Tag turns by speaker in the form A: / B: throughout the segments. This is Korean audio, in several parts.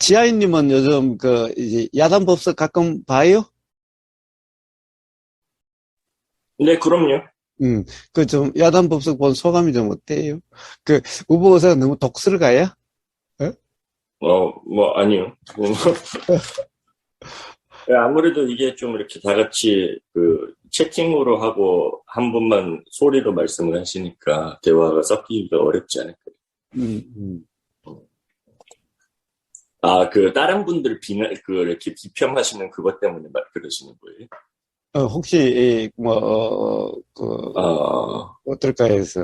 A: 지아이님은 요즘 이제 야단법석 가끔 봐요?
B: 네, 그럼요.
A: 좀 야단법석 본 소감이 좀 어때요? 우보 의사가 너무 독스를 가야? 어?
B: 아니요. 아무래도 이게 좀 이렇게 다 같이 채팅으로 하고 한 분만 소리로 말씀을 하시니까 대화가 섞이기가 어렵지 않을까요?
A: 음, 음.
B: 다른 분들 이렇게 비평하시는 그것 때문에 그러시는 거예요?
A: 혹시,
B: 아,
A: 어떨까 해서.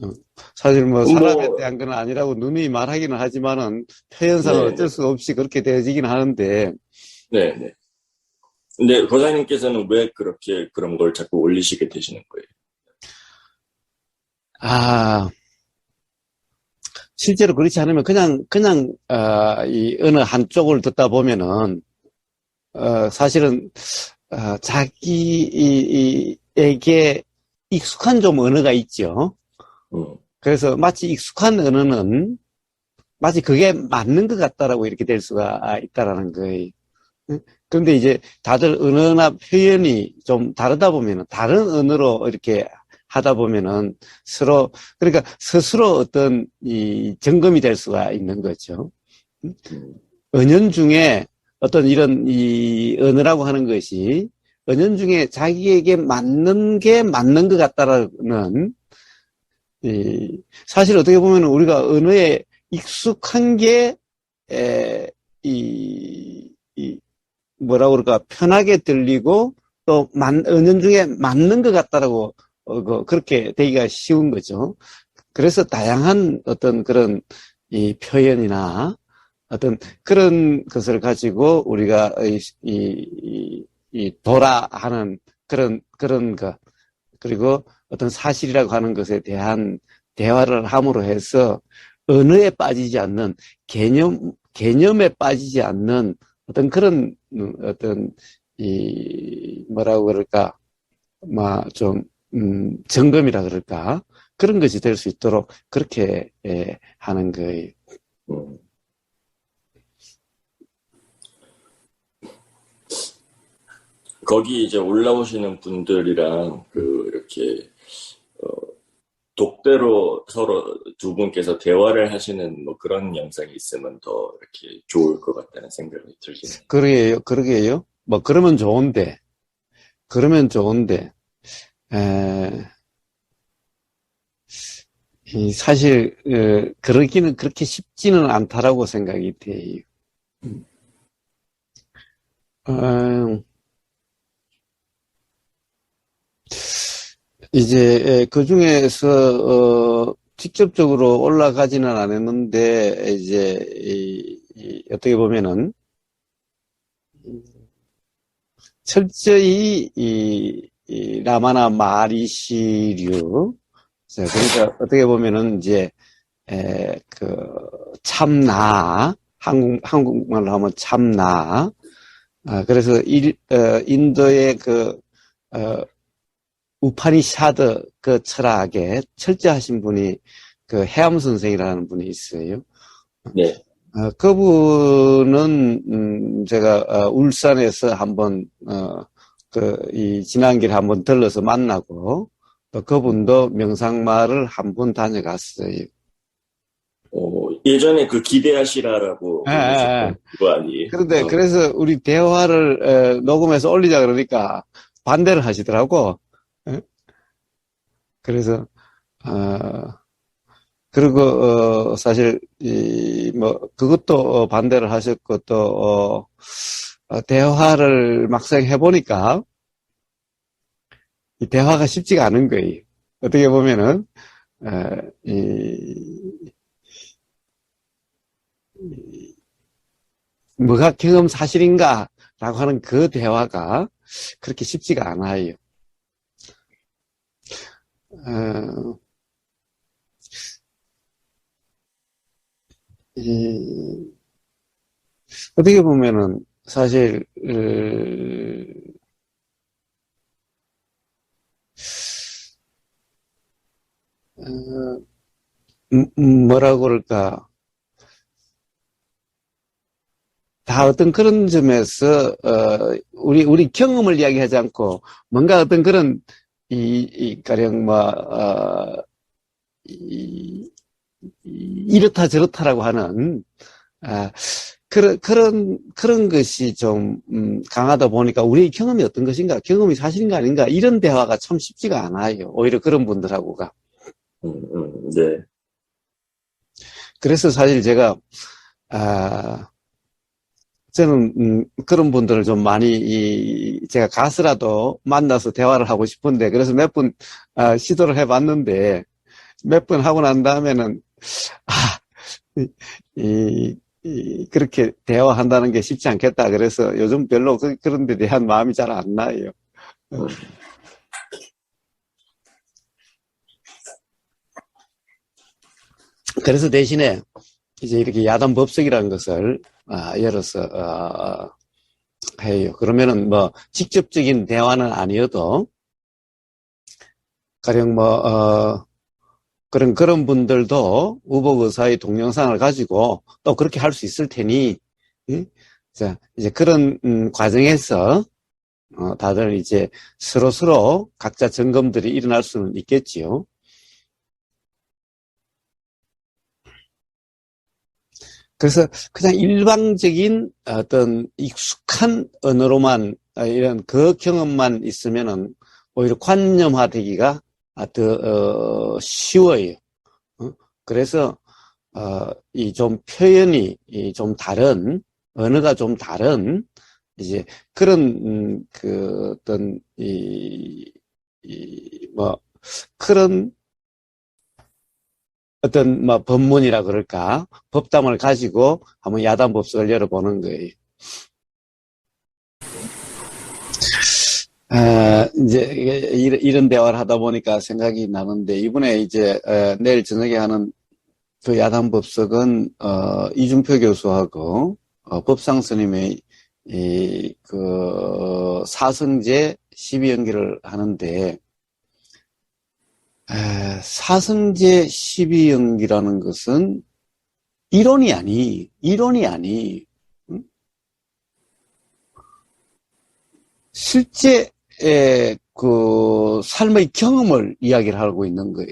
A: 어, 사실 뭐 사람에
B: 뭐,
A: 대한 건 아니라고 누누이 말하기는 하지만은 표현상은 어쩔
B: 네네.
A: 수 없이 그렇게 되어지긴 하는데,
B: 네네. 근데 거사님께서는 왜 그렇게 그런 걸 자꾸 올리시게 되시는 거예요?
A: 아, 실제로 그렇지 않으면 이 어느 한쪽을 듣다 보면은, 사실은 자기에게 익숙한 좀 언어가 있죠.
B: 음,
A: 그래서 마치 익숙한 언어는 마치 그게 맞는 것 같다라고 이렇게 될 수가 있다라는 거예요. 응? 그런데 이제 다들 언어나 표현이 좀 다르다 보면은 다른 언어로 이렇게 하다 보면은 그러니까 스스로 어떤 이 점검이 될 수가 있는 거죠. 응?
B: 음,
A: 은연중에 어떤 이런 이 언어라고 하는 것이 은연중에 자기에게 맞는 게 맞는 것 같다라는 사실 어떻게 보면 우리가 언어에 익숙한 게 에, 이 뭐라고 그럴까 편하게 들리고 또 은연중에 맞는 것 같다라고 그렇게 되기가 쉬운 거죠. 그래서 다양한 어떤 그런 이 표현이나 어떤 그런 것을 가지고 우리가 이 도라 하는 그런 것, 그리고 어떤 사실이라고 하는 것에 대한 대화를 함으로 해서 언어에 빠지지 않는 개념에 빠지지 않는 어떤 그런, 어떤, 뭐라고 그럴까, 좀, 점검이라 그럴까, 그런 것이 될 수 있도록 그렇게, 하는 거예요.
B: 음. 거기 이제 올라오시는 분들이랑 이렇게 독대로 서로 두 분께서 대화를 하시는 뭐 그런 영상이 있으면 더 이렇게 좋을 것 같다는 생각이 들긴 해요.
A: 그러게요. 뭐, 그러면 좋은데, 에, 사실, 그러기는 그렇게 쉽지는 않다라고 생각이 돼요. 어, 이제 그 중에서 직접적으로 올라가지는 않았는데 이제 어떻게 보면은 철저히 이 라마나 마리시류, 자, 그러니까 어떻게 보면은 이제 그 참나, 한국말로 하면 참나. 그래서 인도의 어, 우파니샤드 그 철학에 철저하신 분이 그 해암 선생이라는 분이 있어요.
B: 네.
A: 그분은 제가 울산에서 한번 이 지난길에 한번 들러서 만나고 또 그분도 명상마을 한번 다녀갔어요.
B: 예전에 그 기대하시라라고
A: 예, 예, 예.
B: 부르셨던 그거 아니에요?
A: 그런데 그래서 우리 대화를 녹음해서 올리자 그러니까 반대를 하시더라고. 예? 그래서 어, 그리고 사실 그것도 반대를 하셨고 또 대화를 막상 해보니까 이 대화가 쉽지가 않은 거예요. 어떻게 보면은 어, 이, 뭐가 경험 사실인가라고 하는 그 대화가 그렇게 쉽지가 않아요. 어, 이, 어떻게 보면은 사실 뭐라고 그럴까, 다 어떤 그런 점에서, 우리 경험을 이야기하지 않고, 뭔가 어떤 그런, 가령 이렇다 저렇다라고 하는, 아, 그런 것이 좀, 강하다 보니까 우리의 경험이 어떤 것인가, 경험이 사실인가 아닌가, 이런 대화가 참 쉽지가 않아요. 오히려 그런 분들하고가.
B: 네.
A: 그래서 사실 제가, 아, 저는 그런 분들을 좀 많이 제가 가서라도 만나서 대화를 하고 싶은데 그래서 몇 번 시도를 해봤는데 몇 번 하고 난 다음에는 아, 그렇게 대화한다는 게 쉽지 않겠다. 그래서 요즘 별로 그런 데 대한 마음이 잘 안 나요.
B: 음,
A: 그래서 대신에 이제 이렇게 야단 법석이라는 것을 열어서 해요. 그러면은 뭐 직접적인 대화는 아니어도 가령 그런 분들도 우복의사의 동영상을 가지고 또 그렇게 할 수 있을 테니, 예? 자, 이제 그런, 과정에서, 다들 이제 서로서로 각자 점검들이 일어날 수는 있겠지요. 그래서 그냥 일방적인 어떤 익숙한 언어로만, 이런 그 경험만 있으면은 오히려 관념화되기가 더, 쉬워요. 어? 그래서 이 좀 표현이 좀 다른, 언어가 좀 다른, 이제 그런, 그 어떤, 뭐, 그런 어떤, 뭐, 법문이라 그럴까, 법담을 가지고 한번 야단법석을 열어보는 거예요. 이제 이런 대화를 하다 보니까 생각이 나는데, 이번에 이제, 내일 저녁에 하는 그 야단법석은 이준표 교수하고 법상 스님의 그 사성제 12연기를 하는데 사성제 12연기라는 것은 이론이 아니 응? 실제 그 삶의 경험을 이야기를 하고 있는 거예요.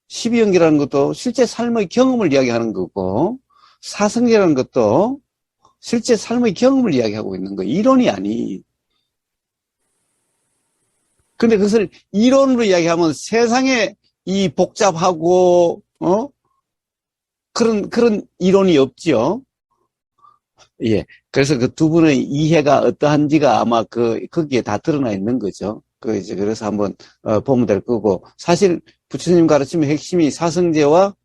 A: 12연기라는 것도 실제 삶의 경험을 이야기하는 거고 사성제라는 것도 실제 삶의 경험을 이야기하고 있는 거예요. 이론이 아니. 근데 그것을 이론으로 이야기하면 세상에 이 복잡하고, 그런 이론이 없지요. 예. 그래서 그 두 분의 이해가 어떠한지가 아마 거기에 다 드러나 있는 거죠. 이제 그래서 한번, 보면 될 거고. 사실 부처님 가르침의 핵심이 사성제와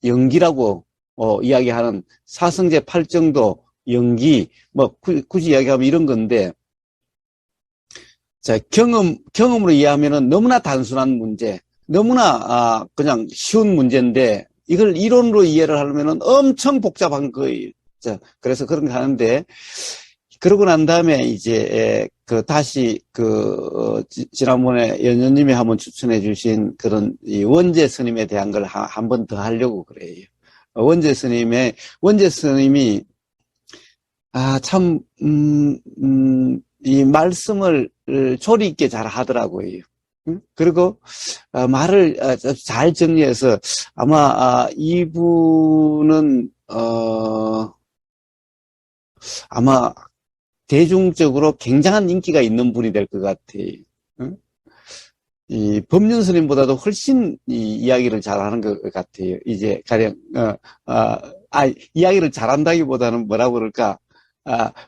A: 연기라고, 이야기하는 사성제 팔정도, 연기, 뭐, 굳이 이야기하면 이런 건데, 자, 경험으로 이해하면은 너무나 단순한 문제, 너무나, 그냥 쉬운 문제인데, 이걸 이론으로 이해를 하려면은 엄청 복잡한 거예요. 자, 그래서 그런 거 하는데, 그러고 난 다음에 이제, 다시 지난번에 연연님이 한번 추천해 주신 그런 이 원재 스님에 대한 걸 한 번 더 하려고 그래요. 원재 스님이, 참, 이 말씀을 조리 있게 잘 하더라고요. 그리고 말을 잘 정리해서 아마 이분은 아마 대중적으로 굉장한 인기가 있는 분이 될 것 같아요. 이 법륜 스님보다도 훨씬 이 이야기를 잘하는 것 같아요. 이제 가령 이야기를 잘한다기보다는 뭐라고 그럴까?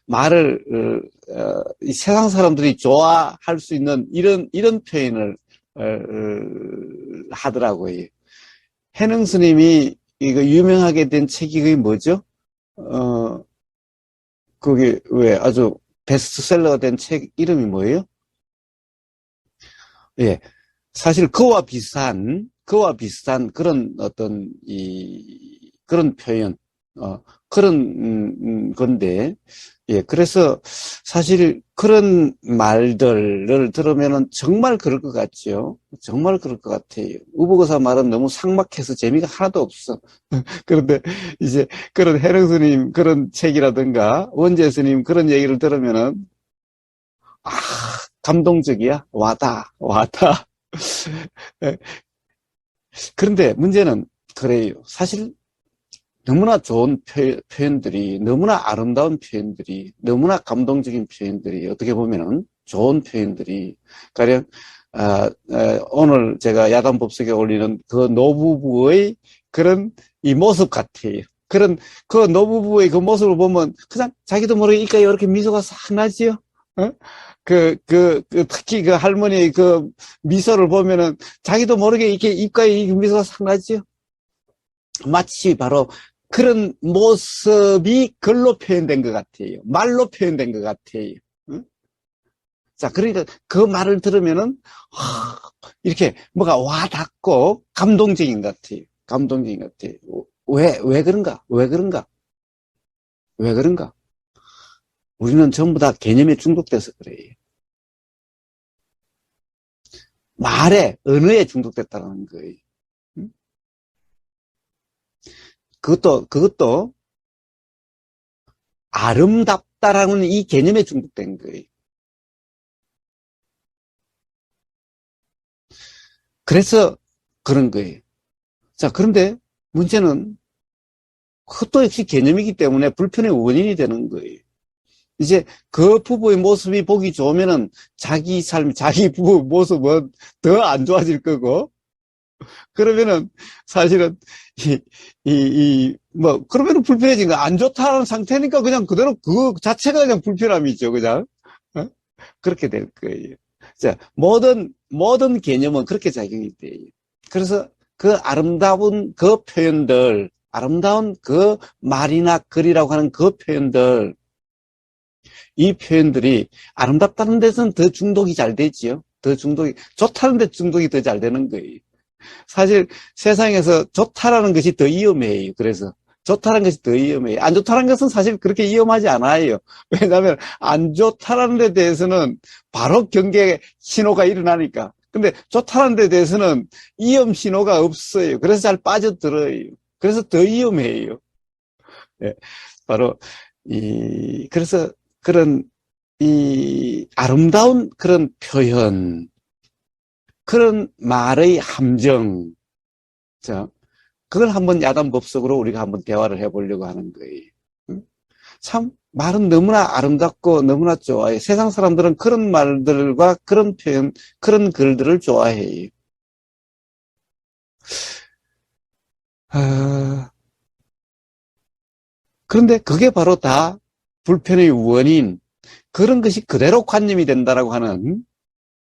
A: 말을 세상 사람들이 좋아할 수 있는 이런 표현을 하더라고요. 해능 스님이 이거 유명하게 된 책이 그게 뭐죠? 그게 왜 아주 베스트셀러가 된 책 이름이 뭐예요? 예. 사실 그와 비슷한 그런 어떤 그런 표현. 그런 건데, 예, 그래서 사실 그런 말들을 들으면은 정말 그럴 것 같죠. 정말 그럴 것 같아요. 우보거사 말은 너무 삭막해서 재미가 하나도 없어. 그런데 이제 그런 해령 스님 그런 책이라든가 원재 스님 그런 얘기를 들으면은, 아, 감동적이야. 와다, 와다. 예, 그런데 문제는 그래요. 사실 너무나 좋은 표현들이, 너무나 아름다운 표현들이, 너무나 감동적인 표현들이, 어떻게 보면은 좋은 표현들이, 가령, 오늘 제가 야단법석에 올리는 그 노부부의 그런 이 모습 같아요. 그런, 그 노부부의 그 모습을 보면 그냥 자기도 모르게 입가에 이렇게 미소가 싹 나지요? 어? 특히 그 할머니의 그 미소를 보면은 자기도 모르게 이렇게 입가에 미소가 싹 나지요? 마치 바로 그런 모습이 글로 표현된 것 같아요. 말로 표현된 것 같아요. 응? 자, 그러니까 그 말을 들으면은, 이렇게 뭐가 와닿고 감동적인 것 같아요. 감동적인 것 같아요. 왜 그런가? 왜 그런가? 왜 그런가? 우리는 전부 다 개념에 중독돼서 그래요. 말에, 언어에 중독됐다는 거예요. 응? 그것도 아름답다라는 이 개념에 중독된 거예요. 그래서 그런 거예요. 자, 그런데 문제는 그것도 역시 개념이기 때문에 불편의 원인이 되는 거예요. 이제 그 부부의 모습이 보기 좋으면은 자기 삶, 자기 부부 모습은 더 안 좋아질 거고, 그러면은 사실은 그러면은 불편해진 거 안 좋다는 상태니까 그냥 그대로 그 자체가 그냥 불편함이죠, 그냥. 어? 그렇게 될 거예요. 자, 모든 개념은 그렇게 작용이 돼요. 그래서 그 아름다운 그 표현들, 아름다운 그 말이나 글이라고 하는 그 표현들, 이 표현들이 아름답다는 데서는 더 중독이 잘 되지요. 더 중독이, 좋다는 데 중독이 더 잘 되는 거예요. 사실 세상에서 좋다라는 것이 더 위험해요. 그래서 좋다는 것이 더 위험해요. 안 좋다는 것은 사실 그렇게 위험하지 않아요. 왜냐하면 안 좋다는 데 대해서는 바로 경계 신호가 일어나니까. 근데 좋다는 데 대해서는 위험 신호가 없어요. 그래서 잘 빠져들어요. 그래서 더 위험해요. 네, 바로 그래서 그런 이 아름다운 그런 표현, 그런 말의 함정, 자, 그걸 한번 야단법석으로 우리가 한번 대화를 해보려고 하는 거예요. 응? 참, 말은 너무나 아름답고 너무나 좋아해. 세상 사람들은 그런 말들과 그런 표현, 그런 글들을 좋아해요. 아, 그런데 그게 바로 다 불편의 원인, 그런 것이 그대로 관념이 된다라고 하는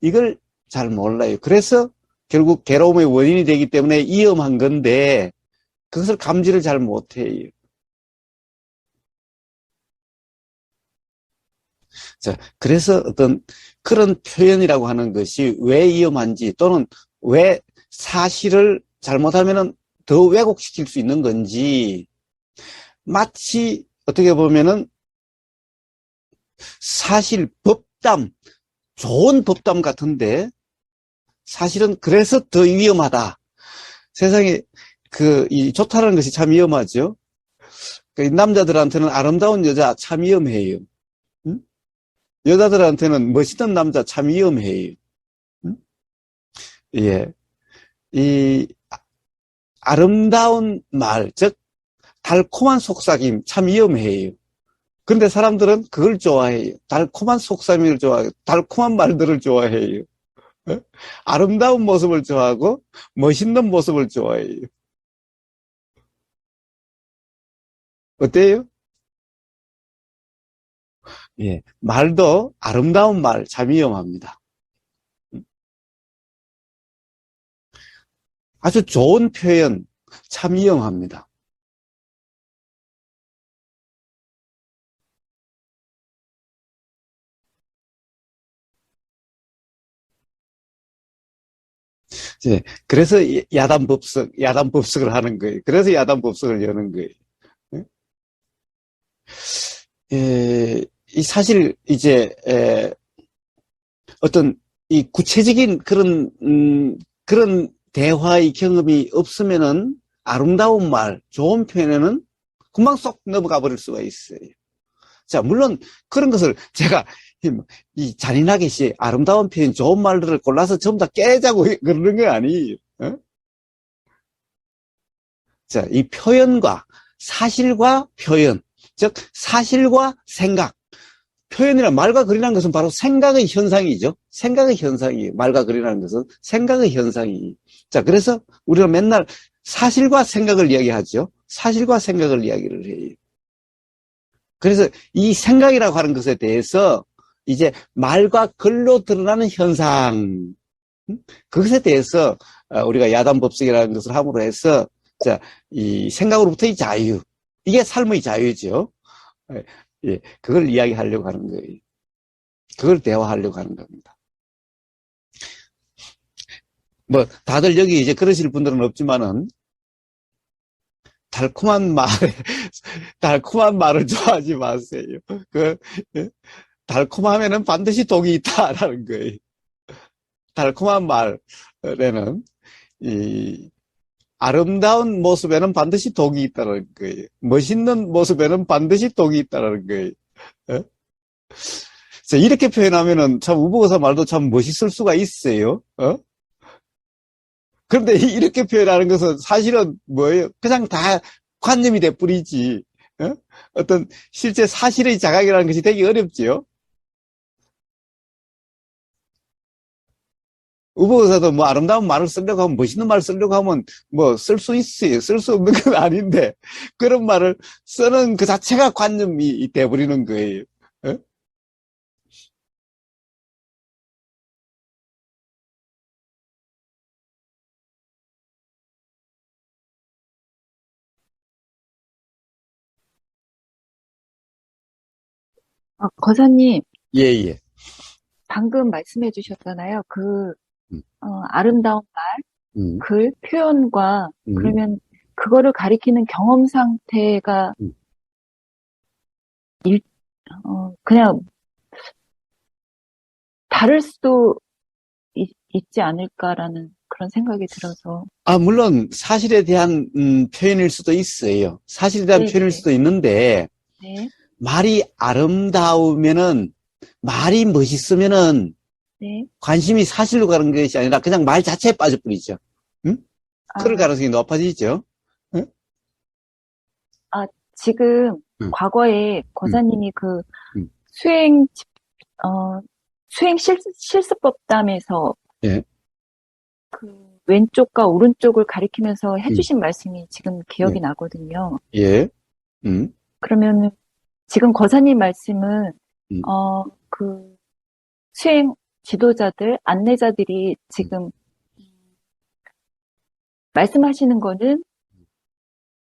A: 이걸 잘 몰라요. 그래서 결국 괴로움의 원인이 되기 때문에 위험한 건데 그것을 감지를 잘 못해요. 자, 그래서 어떤 그런 표현이라고 하는 것이 왜 위험한지 또는 왜 사실을 잘못하면은 더 왜곡시킬 수 있는 건지 마치 어떻게 보면은 사실 법담, 좋은 법담 같은데 사실은 그래서 더 위험하다. 세상에 이 좋다라는 것이 참 위험하죠. 그 남자들한테는 아름다운 여자 참 위험해요. 응? 여자들한테는 멋있는 남자 참 위험해요. 응? 예. 이 아름다운 말, 즉 달콤한 속삭임 참 위험해요. 그런데 사람들은 그걸 좋아해요. 달콤한 속삭임을 좋아해요. 달콤한 말들을 좋아해요. 어? 아름다운 모습을 좋아하고 멋있는 모습을 좋아해요. 어때요? 예, 말도 아름다운 말 참 위험합니다. 아주 좋은 표현 참 위험합니다. 예, 그래서 야단법석을 하는 거예요. 그래서 야단법석을 여는 거예요. 예? 이 사실 이제 어떤 이 구체적인 그런 대화의 경험이 없으면은 아름다운 말, 좋은 표현에는 금방 쏙 넘어가 버릴 수가 있어요. 자, 물론 그런 것을 제가 이 잔인하게 아름다운 표현, 좋은 말들을 골라서 전부 다 깨자고 그러는 게 아니에요. 어? 자, 이 표현과 사실과 표현, 즉 사실과 생각. 표현이나 말과 글이라는 것은 바로 생각의 현상이죠. 생각의 현상이에요. 말과 글이라는 것은 생각의 현상이에요. 자, 그래서 우리가 맨날 사실과 생각을 이야기하죠. 사실과 생각을 이야기를 해요. 그래서 이 생각이라고 하는 것에 대해서 이제 말과 글로 드러나는 현상, 그것에 대해서 우리가 야단법석이라는 것을 함으로 해서 자, 이 생각으로부터의 자유, 이게 삶의 자유죠. 예, 그걸 이야기하려고 하는 거예요. 그걸 대화하려고 하는 겁니다. 뭐 다들 여기 이제 그러실 분들은 없지만은 달콤한 말을 좋아하지 마세요. 달콤하면은 반드시 독이 있다라는 거예요. 달콤한 말에는 이 아름다운 모습에는 반드시 독이 있다는 거예요. 멋있는 모습에는 반드시 독이 있다는 거예요. 어? 이렇게 표현하면은 참 우보거사 말도 참 멋있을 수가 있어요. 그런데 이렇게 표현하는 것은 사실은 뭐예요? 그냥 다 관념이 돼버리지. 어떤 실제 사실의 자각이라는 것이 되게 어렵지요. 우보거사도 뭐 아름다운 말을 쓰려고 하면, 멋있는 말을 쓰려고 하면 뭐 쓸 수 있어요. 쓸 수 없는 건 아닌데 그런 말을 쓰는 그 자체가 관념이 돼버리는 거예요.
C: 거사님,
A: 예, 예.
C: 방금 말씀해 주셨잖아요.
A: 음,
C: 아름다운 말,
A: 음,
C: 글, 표현과,
A: 음,
C: 그러면 그거를 가리키는 경험 상태가
A: 음.
C: 그냥 다를 수도 있지 않을까라는 그런 생각이 들어서.
A: 물론 사실에 대한 표현일 수도 있어요. 사실에 대한 표현일
C: 네네.
A: 수도 있는데
C: 네,
A: 말이 아름다우면은 말이 멋있으면은
C: 네.
A: 관심이 사실로 가는 것이 아니라 그냥 말 자체에 빠져버리죠. 응? 그럴
C: 아,
A: 가능성이 높아지죠. 응?
C: 지금
A: 응,
C: 과거에
A: 응,
C: 거사님이
A: 응.
C: 수행, 어, 수행 실습법담에서
A: 예,
C: 왼쪽과 오른쪽을 가리키면서
A: 응,
C: 해주신 말씀이 지금
A: 예,
C: 기억이 나거든요.
A: 예, 응,
C: 그러면 지금 거사님 말씀은
A: 응,
C: 그 수행 지도자들, 안내자들이 지금 말씀하시는 거는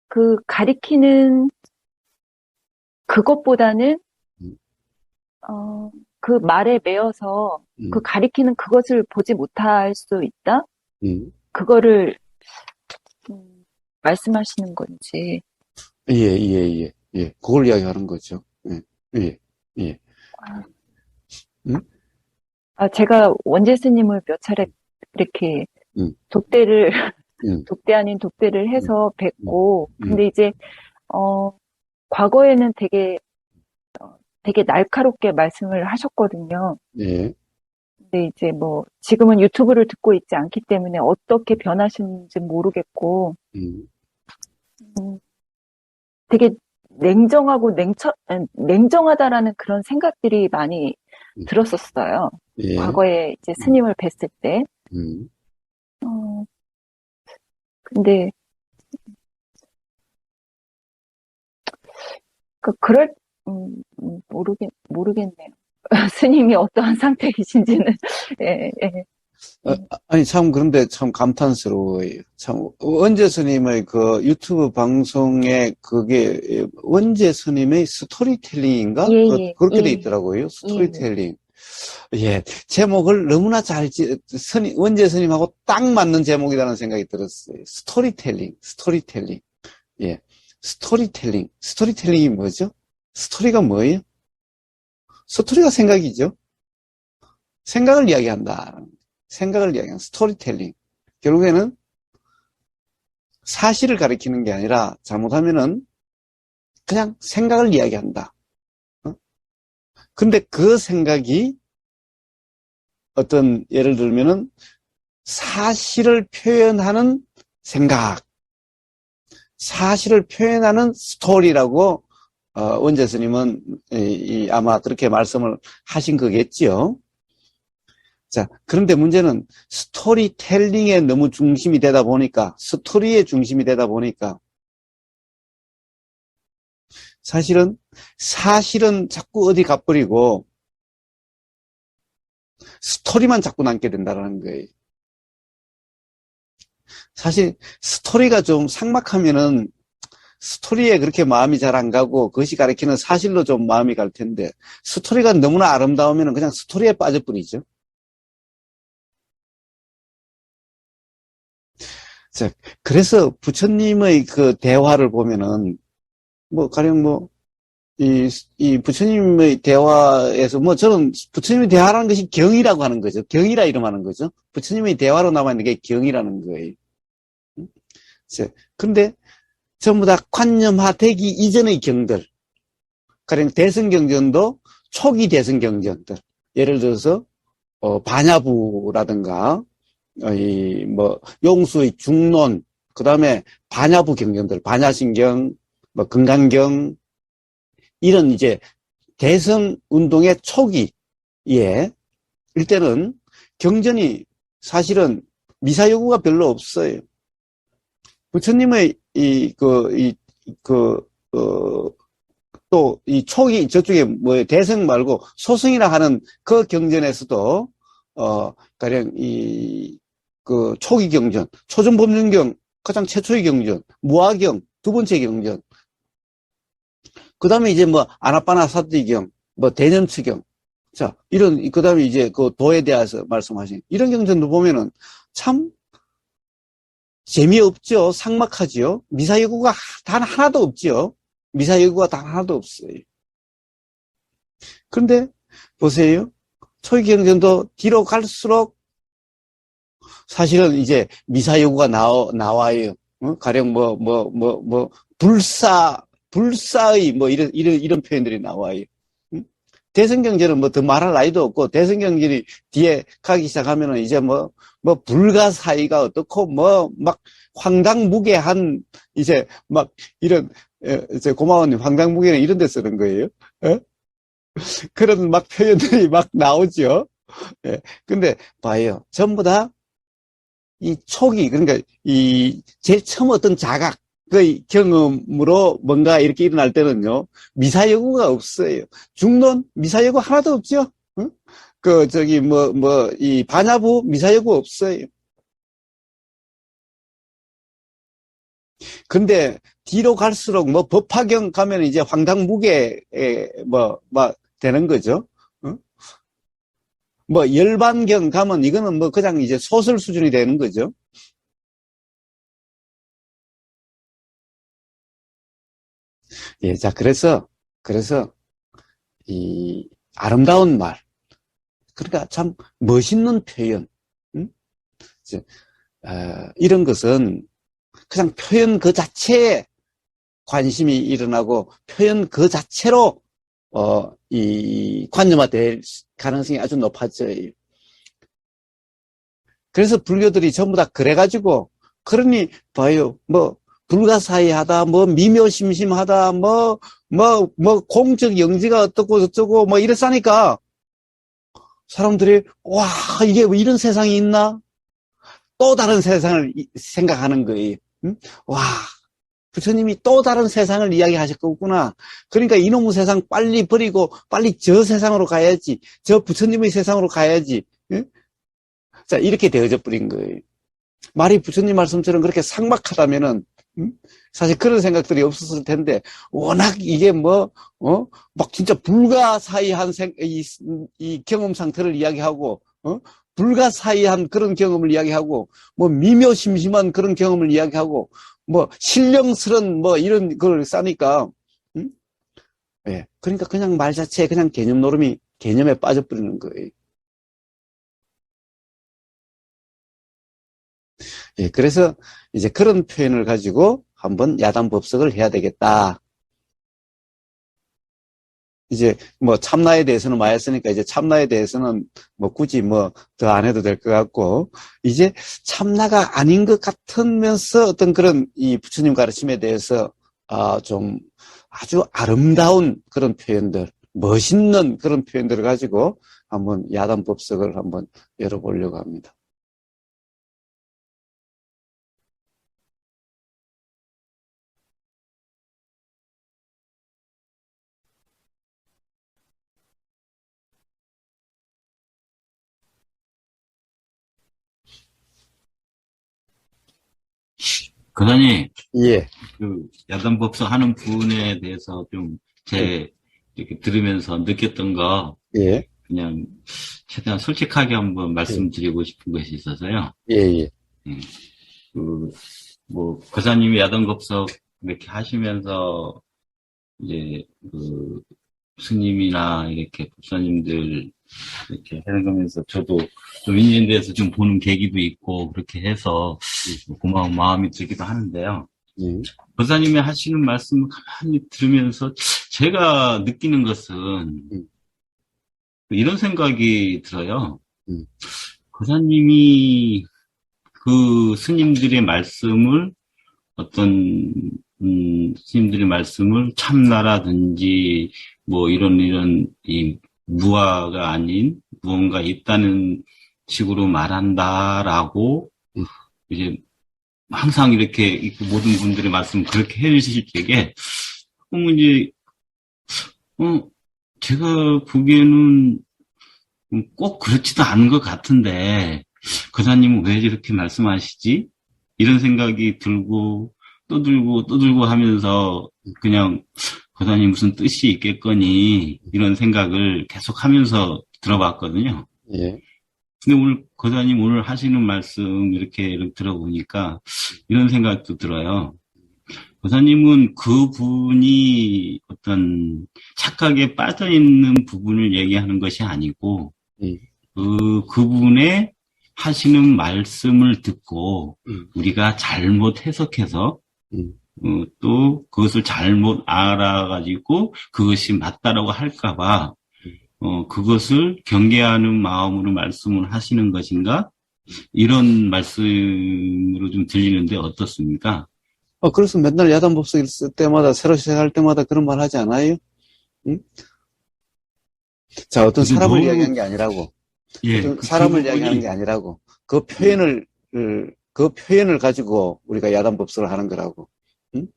C: 그 가리키는 그것보다는
A: 응,
C: 그 말에 매여서 그
A: 응,
C: 가리키는 그것을 보지 못할 수 있다?
A: 응.
C: 그거를 말씀하시는 건지.
A: 예, 예, 예, 예. 그걸 이야기하는 거죠. 예, 예, 예. 응?
C: 제가 원재 스님을 몇 차례 이렇게
A: 응,
C: 독대를
A: 응,
C: 독대 아닌 독대를
A: 응,
C: 해서
A: 응,
C: 뵙고,
A: 응.
C: 근데 이제 과거에는 되게 날카롭게 말씀을 하셨거든요.
A: 예,
C: 근데 이제 뭐 지금은 유튜브를 듣고 있지 않기 때문에 어떻게 변하시는지 모르겠고,
A: 응,
C: 음, 되게 냉정하고 냉정하다라는 그런 생각들이 많이
A: 응,
C: 들었었어요.
A: 예,
C: 과거에 이제
A: 응,
C: 스님을 뵀을 때.
A: 응.
C: 어, 근데 그럴 모르겠네요. 스님이 어떠한 상태이신지는. 예, 예.
A: 아니, 참, 그런데 참 감탄스러워요. 참, 원재 스님의 그 유튜브 방송에 그게, 원재 스님의
C: 예,
A: 스토리텔링인가?
C: 예,
A: 그렇게 돼
C: 예,
A: 있더라고요.
C: 예, 예.
A: 스토리텔링. 예, 제목을 너무나 원재 스님하고 딱 맞는 제목이라는 생각이 들었어요. 스토리텔링. 예. 스토리텔링이 뭐죠? 스토리가 뭐예요? 스토리가 생각이죠. 생각을 이야기한다. 생각을 이야기하는 스토리텔링. 결국에는 사실을 가리키는 게 아니라 잘못하면은 그냥 생각을 이야기한다. 근데 그 생각이 어떤 예를 들면은 사실을 표현하는 생각, 사실을 표현하는 스토리라고 원재 스님은 아마 그렇게 말씀을 하신 거겠지요. 자, 그런데 문제는 스토리텔링에 너무 중심이 되다 보니까, 스토리의 중심이 되다 보니까 사실은 자꾸 어디 가버리고 스토리만 자꾸 남게 된다는 거예요. 사실 스토리가 좀 삭막하면은 스토리에 그렇게 마음이 잘 안 가고 그것이 가리키는 사실로 좀 마음이 갈 텐데 스토리가 너무나 아름다우면은 그냥 스토리에 빠져버리죠. 자, 그래서 부처님의 그 대화를 보면은 가령 이 부처님의 대화에서 저는 부처님의 대화라는 것이 경이라고 하는 거죠. 경이라 이름하는 거죠. 부처님의 대화로 남아있는 게 경이라는 거예요. 근데 전부 다 관념화되기 이전의 경들. 가령 대승경전도 초기 대승경전들. 예를 들어서, 반야부라든가, 용수의 중론, 그 다음에 반야부 경전들, 반야신경, 금강경, 이런 이제 대성 운동의 초기에, 일단은 경전이 사실은 미사 요구가 별로 없어요. 부처님의 또 이 초기 저쪽에 대성 말고 소승이라 하는 그 경전에서도 가령 초기 경전, 초전법륜경 가장 최초의 경전, 무화경 두 번째 경전, 그 다음에 이제 아나빠나 사띠경, 대념치경, 자 그 다음에 이제 그 도에 대해서 말씀하신 이런 경전도 보면은 참 재미없죠. 삭막하지요. 미사여구가 단 하나도 없지요. 미사여구가 단 하나도 없어요. 그런데 보세요. 초기경전도 뒤로 갈수록 사실은 이제 미사여구가 나와요. 가령 불사의 이런 표현들이 나와요. 대승경전은 더 말할 나위도 없고, 대승경전이 뒤에 가기 시작하면은 이제 불가 사이가 어떻고, 황당무계한, 이제 이런, 이제 고마워님, 황당무계는 이런 데 쓰는 거예요. 그런 표현들이 나오죠. 예. 근데 봐요. 전부 다 이 초기, 그러니까 제일 처음 어떤 자각, 그 경험으로 뭔가 이렇게 일어날 때는요, 미사여구가 없어요. 중론, 미사여구 하나도 없죠? 응? 이 반야부 미사여구 없어요. 근데 뒤로 갈수록 법화경 가면 이제 황당무계에 되는 거죠. 응? 열반경 가면 이거는 그냥 이제 소설 수준이 되는 거죠. 예, 자, 그래서, 이 아름다운 말, 그러니까 참 멋있는 표현, 이런 것은 그냥 표현 그 자체에 관심이 일어나고 표현 그 자체로, 이 관념화될 가능성이 아주 높아져요. 그래서 불교들이 전부 다 그래가지고, 그러니, 봐요, 불가사의하다, 미묘심심하다, 공적 영지가 어떻고 저쩌고, 이랬으니까, 사람들이, 와, 이게 이런 세상이 있나? 또 다른 세상을 생각하는 거예요. 응? 와, 부처님이 또 다른 세상을 이야기하셨구나. 그러니까 이놈의 세상 빨리 버리고, 빨리 저 세상으로 가야지. 저 부처님의 세상으로 가야지. 응? 자, 이렇게 되어져 버린 거예요. 말이 부처님 말씀처럼 그렇게 삭막하다면은, 사실 그런 생각들이 없었을 텐데, 워낙 이게 진짜 불가사의한 이 경험 상태를 이야기하고, 불가사의한 그런 경험을 이야기하고, 미묘심심한 그런 경험을 이야기하고, 신령스런 이런 걸 싸니까, 예. 그러니까 그냥 말 자체에 그냥 개념에 빠져버리는 거예요. 예. 그래서 이제 그런 표현을 가지고 한번 야단 법석을 해야 되겠다. 이제 뭐 참나에 대해서는 많이 했으니까 이제 참나에 대해서는 뭐 굳이 뭐 더 안 해도 될 것 같고, 이제 참나가 아닌 것 같으면서 어떤 그런 이 부처님 가르침에 대해서 좀 아주 아름다운 그런 표현들, 멋있는 그런 표현들을 가지고 한번 야단 법석을 한번 열어보려고 합니다.
D: 그러니
A: 예,
D: 그 야단법석 하는 부분에 대해서 좀 이렇게 들으면서 느꼈던 거
A: 예,
D: 그냥 최대한 솔직하게 한번 말씀드리고 싶은 것이 있어서요.
A: 예, 예,
D: 예. 뭐 거사님이 야단법석 이렇게 하시면서 이제 스님이나 이렇게 법사님들 이렇게 해가면서 저도 좀 인연에 대해서 좀 보는 계기도 있고 그렇게 해서 고마운 마음이 들기도 하는데요.
A: 예,
D: 법사님이 하시는 말씀을 가만히 들으면서 제가 느끼는 것은 이런 생각이 들어요. 법사님이 그 스님들의 말씀을 스님들의 말씀을 참나라든지 뭐 이런 이 무아가 아닌 무언가 있다는 식으로 말한다라고 이제 항상 이렇게 모든 분들의 말씀 그렇게 해주실 때에 이제 제가 보기에는 꼭 그렇지도 않은 것 같은데 거사님은 왜 이렇게 말씀하시지? 이런 생각이 들고 또 들고 하면서 그냥 거사님 무슨 뜻이 있겠거니 이런 생각을 계속 하면서 들어봤거든요.
A: 예.
D: 근데 오늘 거사님 오늘 하시는 말씀 이렇게 들어보니까 이런 생각도 들어요. 거사님은 그 부분이 어떤 착각에 빠져있는 부분을 얘기하는 것이 아니고 그 부분에 하시는 말씀을 듣고 우리가 잘못 해석해서 또 그것을 잘못 알아가지고 그것이 맞다라고 할까봐 그것을 경계하는 마음으로 말씀을 하시는 것인가? 이런 말씀으로 좀 들리는데 어떻습니까?
A: 그래서 맨날 야단법석 있을 때마다, 새로 시작할 때마다 그런 말 하지 않아요? 응? 자, 어떤 사람을 이야기한 게 아니라고.
D: 예,
A: 어떤 사람을 이야기하는 게 아니라고. 그 표현을 가지고 우리가 야단법석을 하는 거라고. 응?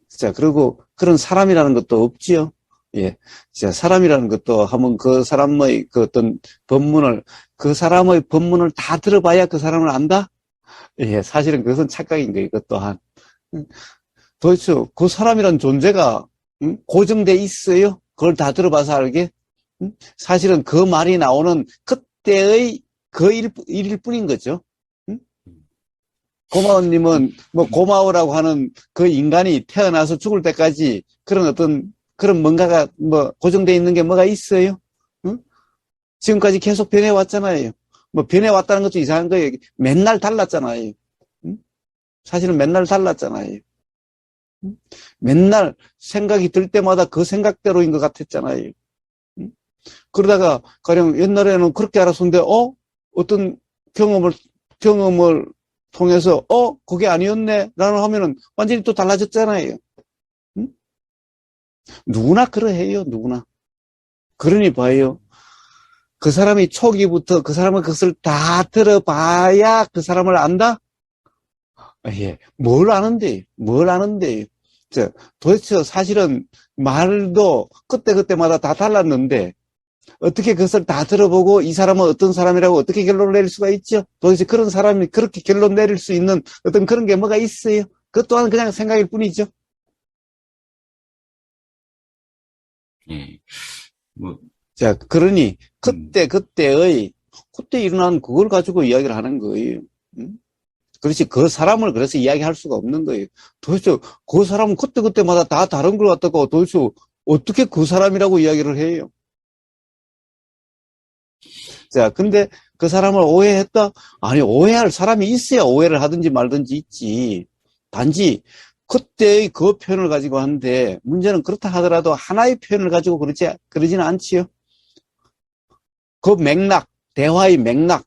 A: 자, 그리고 그런 사람이라는 것도 없지요. 예. 자, 사람이라는 것도 하면 그 사람의 그 어떤 그 사람의 법문을 다 들어봐야 그 사람을 안다? 예, 사실은 그것은 착각인 거예요, 그것 또한. 도대체 그 사람이란 존재가 고정돼 있어요? 그걸 다 들어봐서 알게? 사실은 그 말이 나오는 그때의 그 일일 뿐인 거죠. 고마운님은 뭐 고마우라고 하는 그 인간이 태어나서 죽을 때까지 그런 뭔가가 뭐 고정돼 있는 게 뭐가 있어요? 지금까지 계속 변해왔잖아요. 뭐 변해왔다는 것도 이상한 거예요. 맨날 달랐잖아요. 사실은 맨날 달랐잖아요. 맨날 생각이 들 때마다 그 생각대로인 것 같았잖아요. 그러다가 가령 옛날에는 그렇게 알았었는데 어떤 경험을 통해서 그게 아니었네 라는 하면은 완전히 또 달라졌잖아요. 누구나 그러해요. 누구나. 그러니 봐요. 그 사람이 초기부터 그 사람은 그것을 다 들어봐야 그 사람을 안다? 예. 뭘 아는데요? 자, 도대체 사실은 말도 그때마다 다 달랐는데 어떻게 그것을 다 들어보고 이 사람은 어떤 사람이라고 어떻게 결론을 내릴 수가 있죠? 도대체 그런 사람이 그렇게 결론 내릴 수 있는 어떤 그런 게 뭐가 있어요? 그것 또한 그냥 생각일 뿐이죠.
D: 예.
A: 자, 그러니 그때 일어난 그걸 가지고 이야기를 하는 거예요. 그렇지, 그 사람을 그래서 이야기할 수가 없는 거예요. 도대체 그 사람은 그때마다 다 다른 걸 갖다가 도대체 어떻게 그 사람이라고 이야기를 해요? 자, 근데 그 사람을 오해했다? 아니, 오해할 사람이 있어야 오해를 하든지 말든지 있지. 단지 그때의 그 표현을 가지고 하는데 문제는 그렇다 하더라도 하나의 표현을 가지고 그러지는 않지요. 그 맥락, 대화의 맥락,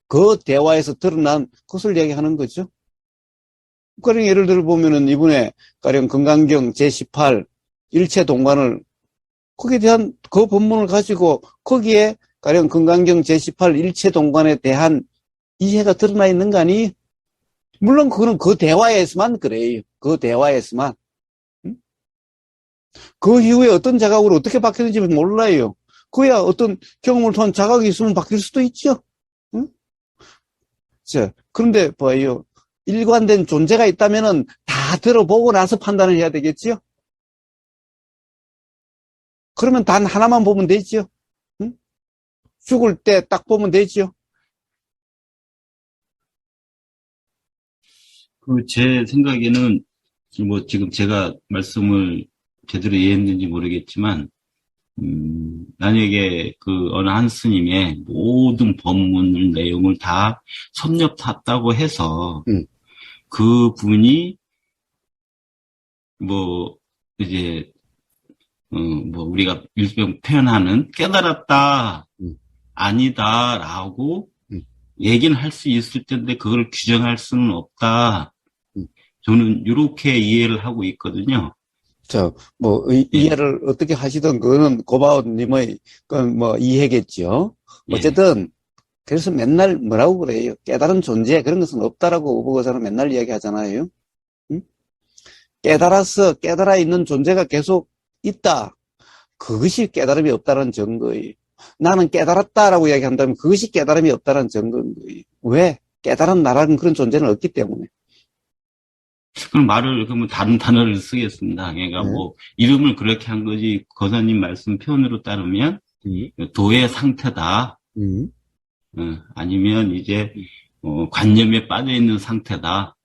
A: 그 대화에서 드러난 것을 이야기하는 거죠. 가령 예를 들어 보면은 이번에 가령 금강경 제18 일체 동관을 거기에 대한 그 본문을 가지고 거기에 가령 금강경 제18 일체 동관에 대한 이해가 드러나 있는 거 아니? 물론 그거는 그 대화에서만 그래요. 그 대화에서만. 그 이후에 어떤 자각으로 어떻게 바뀌는지 몰라요. 그야 어떤 경험을 통한 자각이 있으면 바뀔 수도 있죠. 응? 자, 그런데 봐요. 일관된 존재가 있다면은 다 들어보고 나서 판단을 해야 되겠지요. 그러면 단 하나만 보면 되지요. 응? 죽을 때 딱 보면 되지요.
D: 제 생각에는, 뭐, 지금 제가 말씀을 제대로 이해했는지 모르겠지만, 만약에 어느 한 스님의 모든 법문 내용을 다 섭렵했다고 해서, 그 분이, 뭐, 이제, 뭐, 우리가 일명 표현하는 깨달았다, 아니다라고 얘기는 할 수 있을 텐데, 그걸 규정할 수는 없다. 저는 이렇게 이해를 하고 있거든요.
A: 자, 뭐, 이해를 어떻게 하시든 그거는 고바오님의 뭐 이해겠죠. 어쨌든, 그래서 맨날 뭐라고 그래요? 깨달은 존재, 그런 것은 없다라고 오보고사는 맨날 이야기 하잖아요. 응? 깨달아 있는 존재가 계속 있다. 그것이 깨달음이 없다는 증거예요. 나는 깨달았다라고 이야기한다면 그것이 깨달음이 없다는 증거인 거예요. 왜? 깨달은 나라는 그런 존재는 없기 때문에.
D: 그럼 그러면 다른 단어를 쓰겠습니다. 그러니까 뭐, 이름을 그렇게 한 거지, 거사님 말씀 표현으로 따르면, 도의 상태다. 아니면 이제, 관념에 빠져 있는 상태다.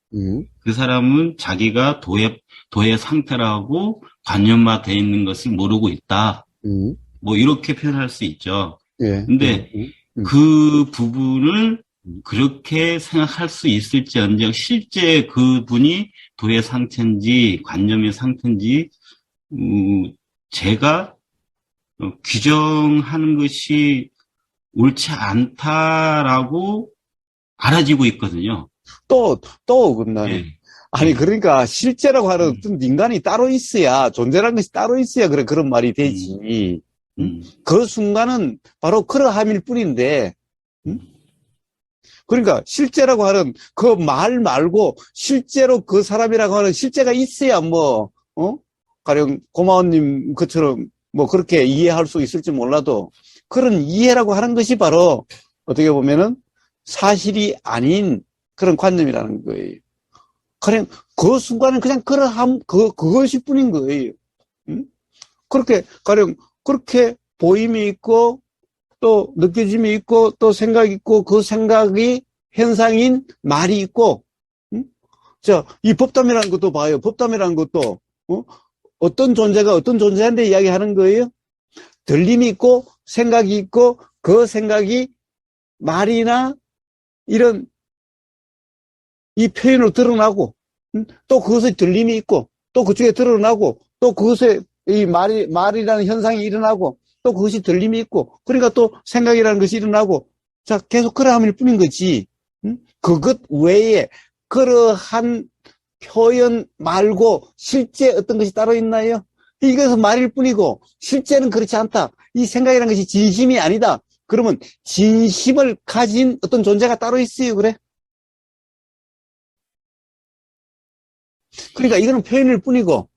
D: 그 사람은 자기가 도의 상태라고 관념화되어 있는 것을 모르고 있다. 뭐, 이렇게 표현할 수 있죠. 근데 그 부분을 그렇게 생각할 수 있을지언정 실제 그분이 도의 상태인지 관념의 상태인지 제가 규정하는 것이 옳지 않다라고 알아지고 있거든요.
A: 또 어긋나네. 아니, 그러니까 실제라고 하는 어떤 인간이 따로 있어야, 존재라는 것이 따로 있어야 그런 말이 되지. 그 순간은 바로 그러함일 뿐인데, 그러니까 실제라고 하는 그 말 말고 실제로 그 사람이라고 하는 실제가 있어야 뭐, 가령 고마운님 것처럼 뭐 그렇게 이해할 수 있을지 몰라도 그런 이해라고 하는 것이 바로 어떻게 보면은 사실이 아닌 그런 관념이라는 거예요. 그냥 그 순간은 그냥 그것이 뿐인 거예요. 그렇게, 가령 그렇게 보임이 있고 또 느껴짐이 있고 또 생각이 있고 그 생각이 현상인 말이 있고 자, 이 법담이라는 것도 봐요. 법담이라는 것도 어떤 존재가 어떤 존재한테 이야기하는 거예요. 들림이 있고 생각이 있고 그 생각이 말이나 이런 이 표현으로 드러나고 또 그것의 들림이 있고 또 그쪽에 드러나고 또 그것에 이 말이라는 현상이 일어나고 또 그것이 들림이 있고, 그러니까 또 생각이라는 것이 일어나고, 자, 계속 그러함일 뿐인 거지. 그것 외에 그러한 표현 말고 실제 어떤 것이 따로 있나요? 이것은 말일 뿐이고, 실제는 그렇지 않다. 이 생각이라는 것이 진심이 아니다. 그러면 진심을 가진 어떤 존재가 따로 있어요, 그래? 그러니까 이거는 표현일 뿐이고,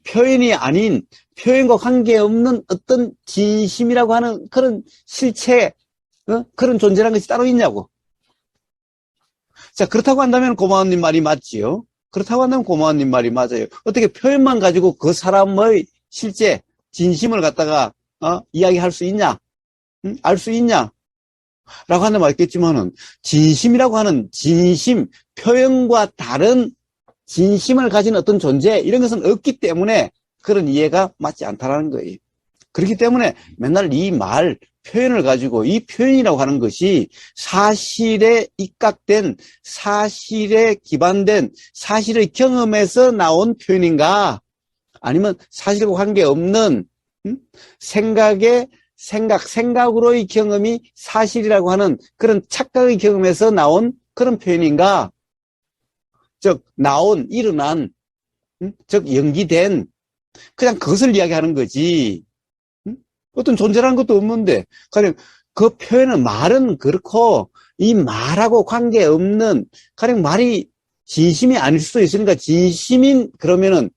A: 표현이 아닌 표현과 관계없는 어떤 진심이라고 하는 그런 실체, 그런 존재라는 것이 따로 있냐고. 자, 그렇다고 한다면 고마운님 말이 맞지요. 그렇다고 한다면 고마운님 말이 맞아요. 어떻게 표현만 가지고 그 사람의 실제 진심을 갖다가 이야기할 수 있냐? 알 수 있냐? 라고 한다면 맞겠지만은 진심이라고 하는 진심, 표현과 다른 진심을 가진 어떤 존재 이런 것은 없기 때문에 그런 이해가 맞지 않다라는 거예요. 그렇기 때문에 맨날 이 말, 표현을 가지고 이 표현이라고 하는 것이 사실에 입각된, 사실에 기반된, 사실의 경험에서 나온 표현인가? 아니면 사실과 관계없는 생각으로의 경험이 사실이라고 하는 그런 착각의 경험에서 나온 그런 표현인가? 즉, 일어난, 즉, 연기된, 그냥 그것을 이야기하는 거지. 어떤 존재라는 것도 없는데, 가령 그 표현은 말은 그렇고, 이 말하고 관계없는, 가령 말이 진심이 아닐 수도 있으니까, 진심인, 그러면은,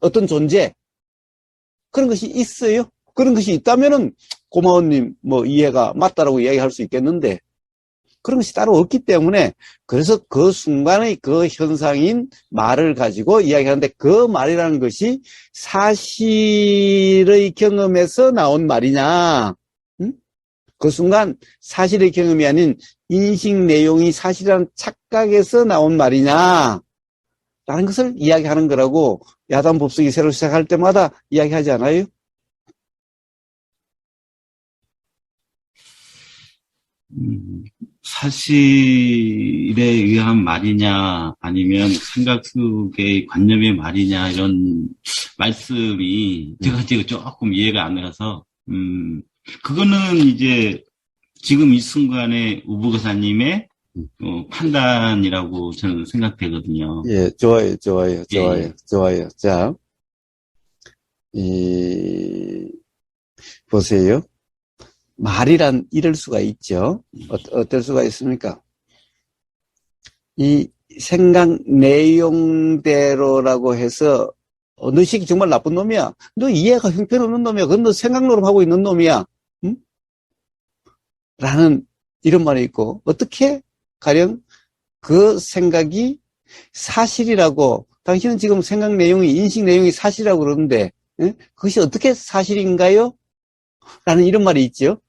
A: 어떤 존재, 그런 것이 있어요? 그런 것이 있다면은, 고마워님, 이해가 맞다라고 이야기할 수 있겠는데, 그런 것이 따로 없기 때문에, 그래서 그 순간의 그 현상인 말을 가지고 이야기하는데, 그 말이라는 것이 사실의 경험에서 나온 말이냐, 그 순간 사실의 경험이 아닌 인식 내용이 사실이라는 착각에서 나온 말이냐, 라는 것을 이야기하는 거라고 야단 법석이 새로 시작할 때마다 이야기하지 않아요?
D: 사실에 의한 말이냐, 아니면 생각 속의 관념의 말이냐, 이런 말씀이 제가 지금 조금 이해가 안 가서, 그거는 이제 지금 이 순간에 우부거사님의 판단이라고 저는 생각되거든요.
A: 예, 좋아요.
D: 예.
A: 자, 보세요. 말이란 이럴 수가 있죠. 어떨 수가 있습니까? 이 생각 내용대로라고 해서 너 새끼 정말 나쁜 놈이야. 너 이해가 형편없는 놈이야. 그건 너 생각 노름하고 있는 놈이야. 응? 라는 이런 말이 있고, 어떻게 가령 그 생각이 사실이라고, 당신은 지금 생각 내용이, 인식 내용이 사실이라고 그러는데, 그것이 어떻게 사실인가요? 라는 이런 말이 있죠.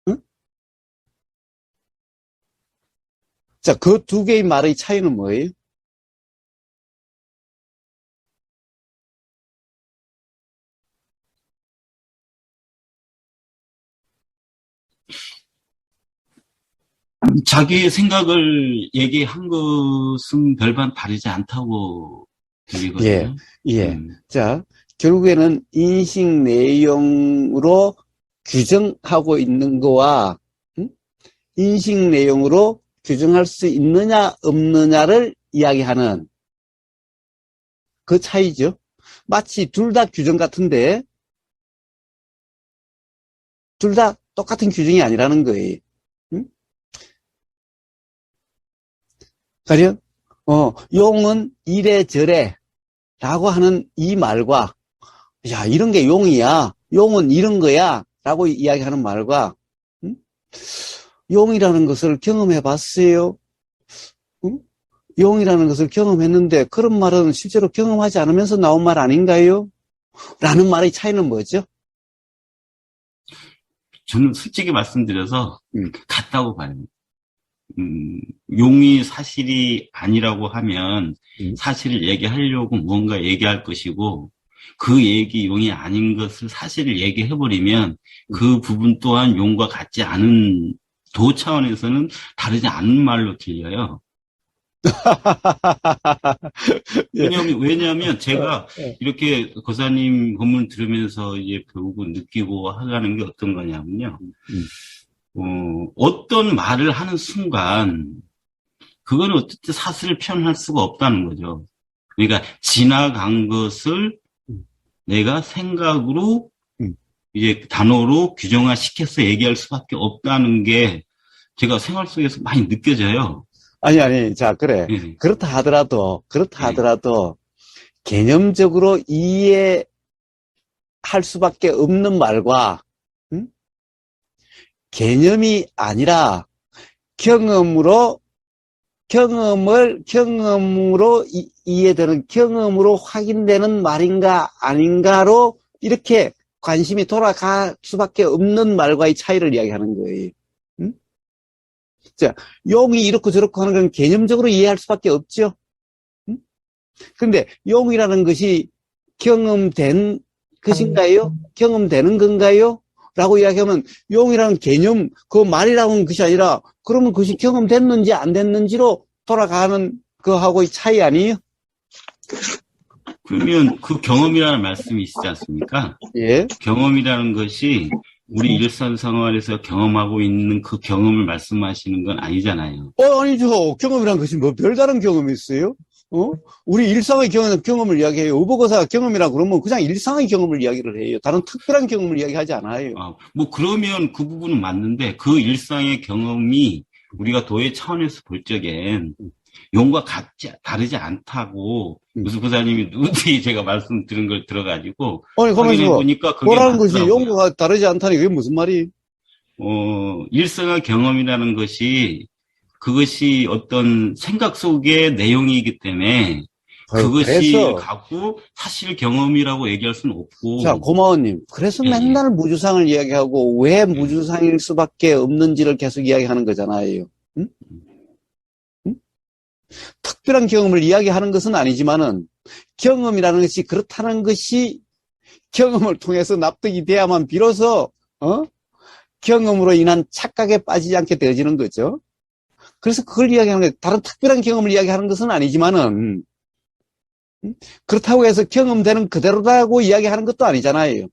A: 응? 자, 그 두 개의 말의 차이는 뭐예요?
D: 자기의 생각을 얘기한 것은 별반 다르지 않다고 들리거든요.
A: 예. 자, 결국에는 인식 내용으로 규정하고 있는 거와, 인식 내용으로 규정할 수 있느냐, 없느냐를 이야기하는 그 차이죠. 마치 둘 다 규정 같은데, 둘 다 똑같은 규정이 아니라는 거예요. 가령, 용은 이래저래 라고 하는 이 말과, 야, 이런 게 용이야. 용은 이런 거야. 라고 이야기하는 말과, 용이라는 것을 경험해 봤어요. 용이라는 것을 경험했는데, 그런 말은 실제로 경험하지 않으면서 나온 말 아닌가요? 라는 말의 차이는 뭐죠?
D: 저는 솔직히 말씀드려서 같다고 봐요. 용이 사실이 아니라고 하면 사실을 얘기하려고 무언가 얘기할 것이고, 그 얘기 용이 아닌 것을 사실을 얘기해버리면 그 부분 또한 용과 같지 않은, 도 차원에서는 다르지 않은 말로 들려요. 왜냐하면 제가 이렇게 거사님 법문 들으면서 이제 배우고 느끼고 하는 게 어떤 거냐면요. 어떤 말을 하는 순간, 그거는 어쨌든 사실을 표현할 수가 없다는 거죠. 그러니까 지나간 것을 내가 생각으로 이제 단어로 규정화 시켜서 얘기할 수밖에 없다는 게 제가 생활 속에서 많이 느껴져요.
A: 아니, 자, 그래. 그렇다 하더라도, 개념적으로 이해할 수밖에 없는 말과, 개념이 아니라 경험으로 이해되는, 경험으로 확인되는 말인가 아닌가로 이렇게 관심이 돌아갈 수밖에 없는 말과의 차이를 이야기하는 거예요. 자, 용이 이렇고 저렇고 하는 건 개념적으로 이해할 수밖에 없죠. 그런데 용이라는 것이 경험된 것인가요? 경험되는 건가요? 라고 이야기하면 용이라는 개념, 그 말이라고 하는 것이 아니라 그러면 그것이 경험됐는지 안 됐는지로 돌아가는 거하고의 차이 아니에요?
D: 그러면 그 경험이라는 말씀이 있지 않습니까?
A: 예.
D: 경험이라는 것이 우리 일상생활에서 경험하고 있는 그 경험을 말씀하시는 건 아니잖아요.
A: 아니죠. 경험이라는 것이 뭐 별다른 경험이 있어요? 우리 일상의 경험을 이야기해요. 의복어사 경험이라고 그러면 그냥 일상의 경험을 이야기를 해요. 다른 특별한 경험을 이야기하지 않아요.
D: 뭐 그러면 그 부분은 맞는데 그 일상의 경험이 우리가 도의 차원에서 볼 적엔 용과 다르지 않다고 유수부사님이 누누이 제가 말씀드린 걸 들어가지고 확인해 보니까 그게
A: 뭐라는 것이
D: 맞더라고요.
A: 용과 다르지 않다니 그게 무슨 말이?
D: 일상의 경험이라는 것이 그것이 어떤 생각 속의 내용이기 때문에 그것이 갖고 사실 경험이라고 얘기할 수는 없고.
A: 자, 고마워님. 그래서 맨날 무주상을 이야기하고 왜 무주상일 수밖에 없는지를 계속 이야기하는 거잖아요. 응? 응? 특별한 경험을 이야기하는 것은 아니지만은 경험이라는 것이 그렇다는 것이 경험을 통해서 납득이 돼야만 비로소 경험으로 인한 착각에 빠지지 않게 되어지는 거죠. 그래서 그걸 이야기하는 거예요. 다른 특별한 경험을 이야기하는 것은 아니지만은 그렇다고 해서 경험되는 그대로라고 이야기하는 것도 아니잖아요.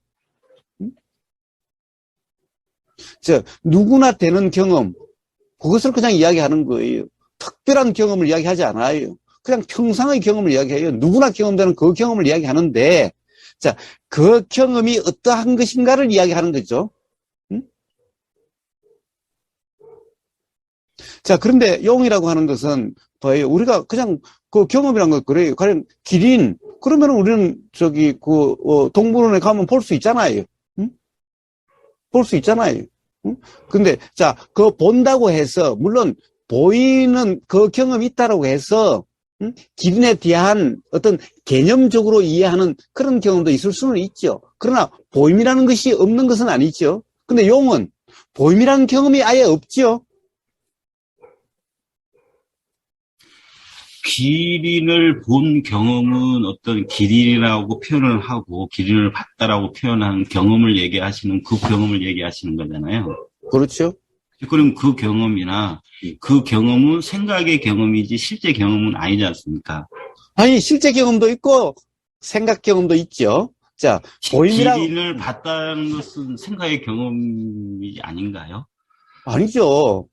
A: 누구나 되는 경험, 그것을 그냥 이야기하는 거예요. 특별한 경험을 이야기하지 않아요. 그냥 평상의 경험을 이야기해요. 누구나 경험되는 그 경험을 이야기하는데, 자, 그 경험이 어떠한 것인가를 이야기하는 거죠. 자, 그런데 용이라고 하는 것은 뭐예요? 우리가 그냥 그 경험이란 거 그래요. 가령 기린, 그러면 우리는 동물원에 가면 볼 수 있잖아요. 응? 볼 수 있잖아요. 응? 근데 자, 그 본다고 해서 물론 보이는 그 경험이 있다라고 해서 기린에 대한 어떤 개념적으로 이해하는 그런 경험도 있을 수는 있죠. 그러나 보임이라는 것이 없는 것은 아니죠. 근데 용은 보임이라는 경험이 아예 없죠.
D: 기린을 본 경험은 어떤 기린이라고 표현을 하고 기린을 봤다라고 표현한 경험을 얘기하시는 그 경험을 얘기하시는 거잖아요.
A: 그렇죠.
D: 그럼 그 경험이나 그 경험은 생각의 경험이지 실제 경험은 아니지 않습니까?
A: 아니, 실제 경험도 있고 생각 경험도 있죠. 자,
D: 기린을 봤다는 것은 생각의 경험이 아닌가요?
A: 아니죠.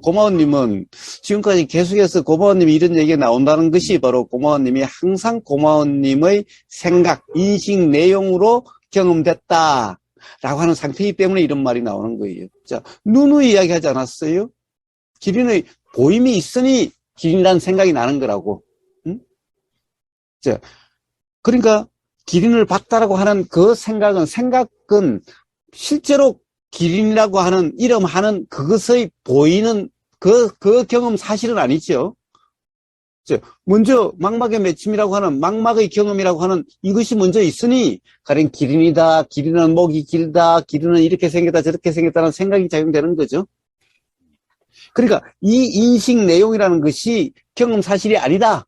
A: 고마워님은 지금까지 계속해서 고마워님이 이런 얘기가 나온다는 것이 바로 고마워님이 항상 고마워님의 생각, 인식 내용으로 경험됐다라고 하는 상태이기 때문에 이런 말이 나오는 거예요. 자, 누누이 이야기하지 않았어요? 기린의 보임이 있으니 기린이라는 생각이 나는 거라고. 응? 자, 그러니까 기린을 봤다라고 하는 그 생각은 실제로 기린이라고 하는 이름하는 그것의 보이는 그 경험 사실은 아니죠. 먼저 망막의 맺힘이라고 하는 망막의 경험이라고 하는 이것이 먼저 있으니 가령 기린이다, 기린은 목이 길다, 기린은 이렇게 생겼다 저렇게 생겼다는 생각이 작용되는 거죠. 그러니까 이 인식 내용이라는 것이 경험 사실이 아니다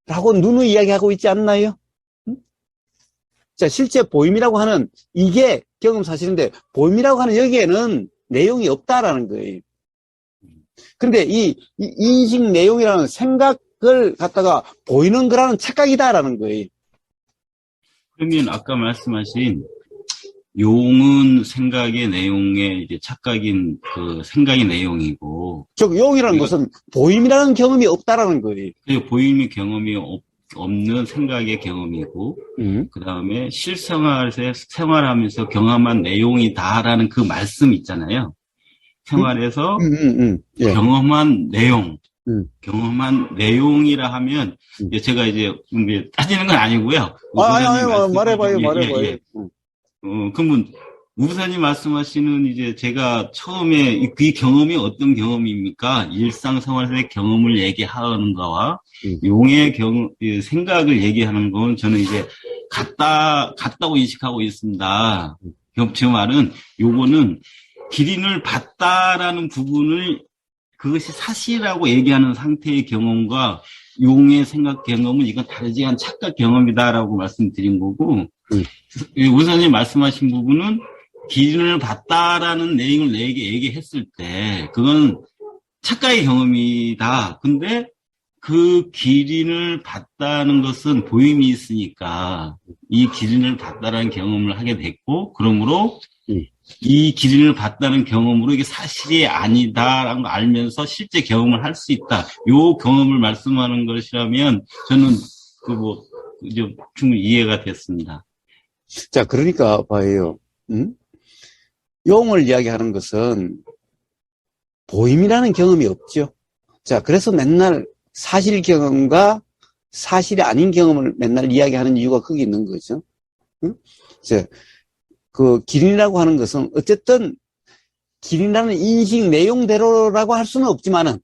A: 라고 누누이 이야기하고 있지 않나요? 자, 실제 보임이라고 하는 이게 경험 사실인데 보임이라고 하는 여기에는 내용이 없다라는 거예요. 그런데 이 인식 내용이라는 생각을 갖다가 보이는 거라는 착각이다라는 거예요.
D: 그러면 아까 말씀하신 용은 생각의 내용의 이제 착각인 그 생각의 내용이고,
A: 즉 용이라는 것은 보임이라는 경험이 없다라는 거예요.
D: 보임의 경험이 없는 생각의 경험이고, 그 다음에 실생활에서 생활하면서 경험한 내용이다라는 그 말씀 있잖아요. 생활에서
A: 예.
D: 경험한 내용, 경험한 내용이라 하면 제가 이제 따지는 건 아니고요.
A: 말해봐요.
D: 그러면 우부사님 말씀하시는 이제 제가 처음에 이 경험이 어떤 경험입니까? 일상생활의 경험을 얘기하는 거와 용의 생각을 얘기하는 건 저는 이제 같다고 인식하고 있습니다. 제 말은 요거는 기린을 봤다라는 부분을 그것이 사실이라고 얘기하는 상태의 경험과 용의 생각 경험은 이건 다르지 않은 착각 경험이다라고 말씀드린 거고, 우선님 말씀하신 부분은 기준을 봤다라는 내용을 내게 얘기했을 때, 그건 착각의 경험이다. 근데 그 기린을 봤다는 것은 보임이 있으니까 이 기린을 봤다라는 경험을 하게 됐고, 그러므로 이 기린을 봤다는 경험으로 이게 사실이 아니다라는 걸 알면서 실제 경험을 할 수 있다. 요 경험을 말씀하는 것이라면 저는 이제 충분히 이해가 됐습니다.
A: 자, 그러니까 봐요. 용을 이야기하는 것은 보임이라는 경험이 없죠. 자, 그래서 맨날 사실 경험과 사실이 아닌 경험을 맨날 이야기하는 이유가 거기 있는 거죠. 자, 그 기린이라고 하는 것은 어쨌든 기린이라는 인식 내용대로라고 할 수는 없지만은,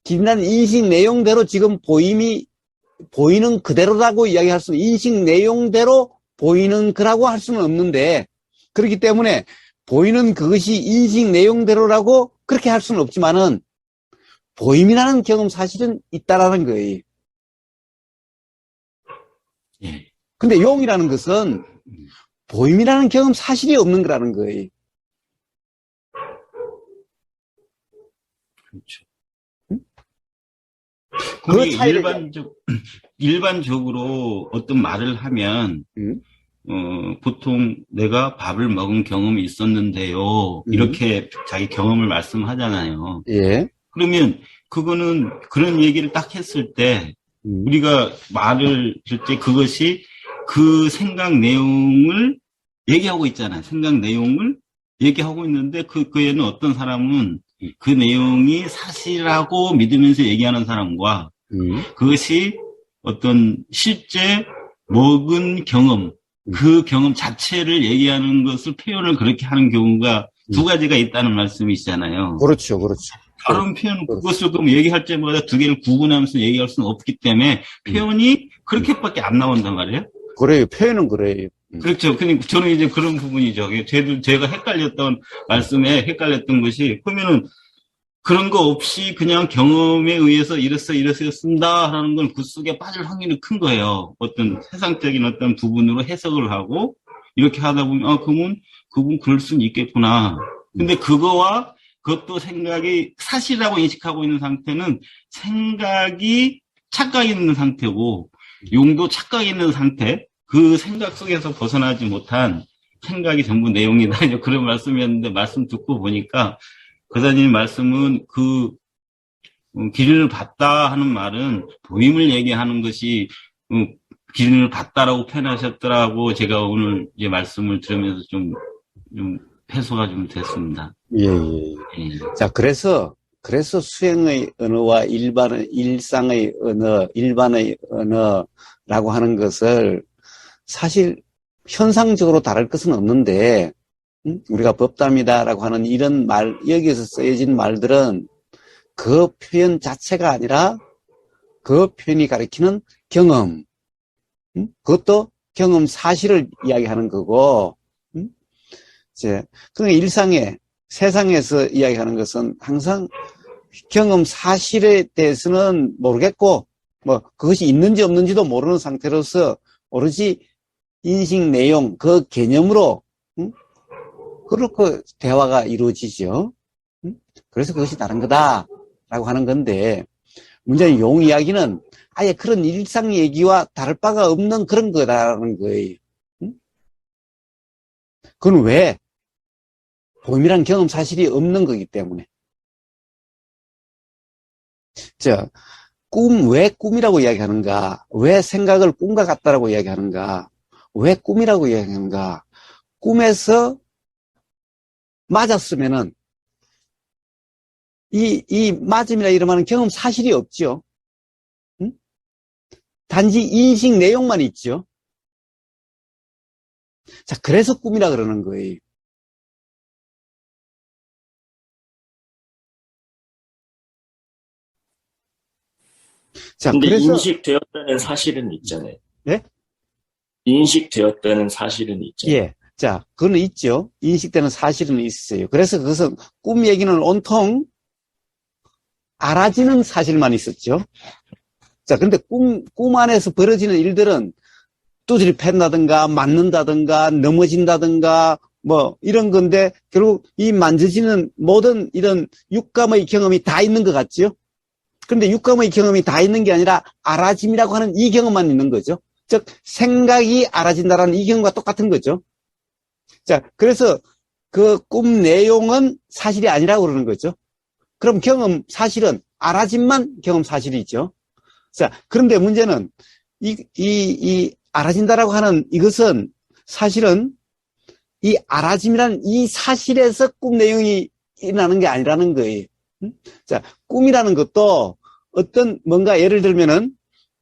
A: 기린이라는 인식 내용대로 지금 보이는 그대로라고 이야기할 수는, 인식 내용대로 보이는 거라고 할 수는 없는데, 그렇기 때문에 보이는 그것이 인식 내용대로라고 그렇게 할 수는 없지만은 보임이라는 경험 사실은 있다라는 거예요.
D: 예.
A: 근데 용이라는 것은 보임이라는 경험 사실이 없는 거라는 거예요.
D: 그렇죠.
A: 그 차이를
D: 일반적으로 어떤 말을 하면, 보통 내가 밥을 먹은 경험이 있었는데요. 이렇게 자기 경험을 말씀하잖아요.
A: 예.
D: 그러면 그거는 그런 얘기를 딱 했을 때 우리가 말을 할 때 그것이 그 생각 내용을 얘기하고 있잖아요. 생각 내용을 얘기하고 있는데 그에는 어떤 사람은 그 내용이 사실이라고 믿으면서 얘기하는 사람과 그것이 어떤 실제 먹은 경험, 그 경험 자체를 얘기하는 것을 표현을 그렇게 하는 경우가 두 가지가 있다는 말씀이시잖아요.
A: 그렇죠, 그렇죠.
D: 다른 표현, 그것을 그럼 얘기할 때마다 두 개를 구분하면서 얘기할 수는 없기 때문에 표현이 그렇게밖에 안 나온단 말이에요.
A: 그래요. 표현은 그래요.
D: 그렇죠. 그러니까 저는 이제 그런 부분이죠. 제가 헷갈렸던 말씀에 헷갈렸던 것이, 그러면은 그런 거 없이 그냥 경험에 의해서 이랬습니다 하는 건 그 속에 빠질 확률이 큰 거예요. 어떤 세상적인 어떤 부분으로 해석을 하고, 이렇게 하다 보면, 그분 그럴 수는 있겠구나. 근데 그것도 생각이 사실이라고 인식하고 있는 상태는 생각이 착각이 있는 상태고, 용도 착각이 있는 상태, 그 생각 속에서 벗어나지 못한 생각이 전부 내용이다. 이제 그런 말씀이었는데, 말씀 듣고 보니까, 거사님 말씀은 기준을 봤다 하는 말은 보임을 얘기하는 것이 기준을 봤다라고 표현하셨더라고 제가 오늘 이제 말씀을 들으면서 좀 해소가 좀 됐습니다.
A: 예.
D: 예.
A: 자, 그래서 수행의 언어와 일상의 언어, 일반의 언어라고 하는 것을 사실 현상적으로 다를 것은 없는데, 우리가 법담이다라고 하는 이런 말, 여기에서 쓰여진 말들은 그 표현 자체가 아니라 그 표현이 가리키는 경험, 그것도 경험 사실을 이야기하는 거고, 그러니까 세상에서 이야기하는 것은 항상 경험 사실에 대해서는 모르겠고, 그것이 있는지 없는지도 모르는 상태로서 오로지 인식 내용, 그 개념으로, 그렇게 대화가 이루어지죠. 그래서 그것이 다른 거다라고 하는 건데, 문제는 용 이야기는 아예 그런 일상 얘기와 다를 바가 없는 그런 거다라는 거예요. 그건 왜? 보임이란 경험 사실이 없는 거기 때문에. 자, 왜 꿈이라고 이야기하는가? 왜 생각을 꿈과 같다라고 이야기하는가? 왜 꿈이라고 이야기하는가? 꿈에서 맞았으면은, 이 맞음이라 이름하는 경험 사실이 없죠. 응? 단지 인식 내용만 있죠. 자, 그래서 꿈이라 그러는 거예요. 자,
B: 근데
A: 그래서.
B: 인식되었다는 사실은 있잖아요.
A: 예?
B: 인식되었다는 사실은 있잖아요.
A: 예. 자, 그거는 있죠. 인식되는 사실은 있어요. 그래서 그것은 꿈 얘기는 온통 알아지는 사실만 있었죠. 자, 근데 꿈 안에서 벌어지는 일들은 두드리 팬다든가, 맞는다든가, 넘어진다든가, 뭐, 이런 건데, 결국 이 만져지는 모든 이런 육감의 경험이 다 있는 것 같죠? 그런데 육감의 경험이 다 있는 게 아니라 알아짐이라고 하는 이 경험만 있는 거죠. 즉, 생각이 알아진다라는 이 경험과 똑같은 거죠. 자, 그래서 그 꿈 내용은 사실이 아니라고 그러는 거죠. 그럼 사실은 알아짐만 경험 사실이죠. 자, 그런데 문제는 이 알아진다라고 하는 이것은 사실은 이 알아짐이라는 이 사실에서 꿈 내용이 일어나는 게 아니라는 거예요. 자, 꿈이라는 것도 어떤 뭔가 예를 들면은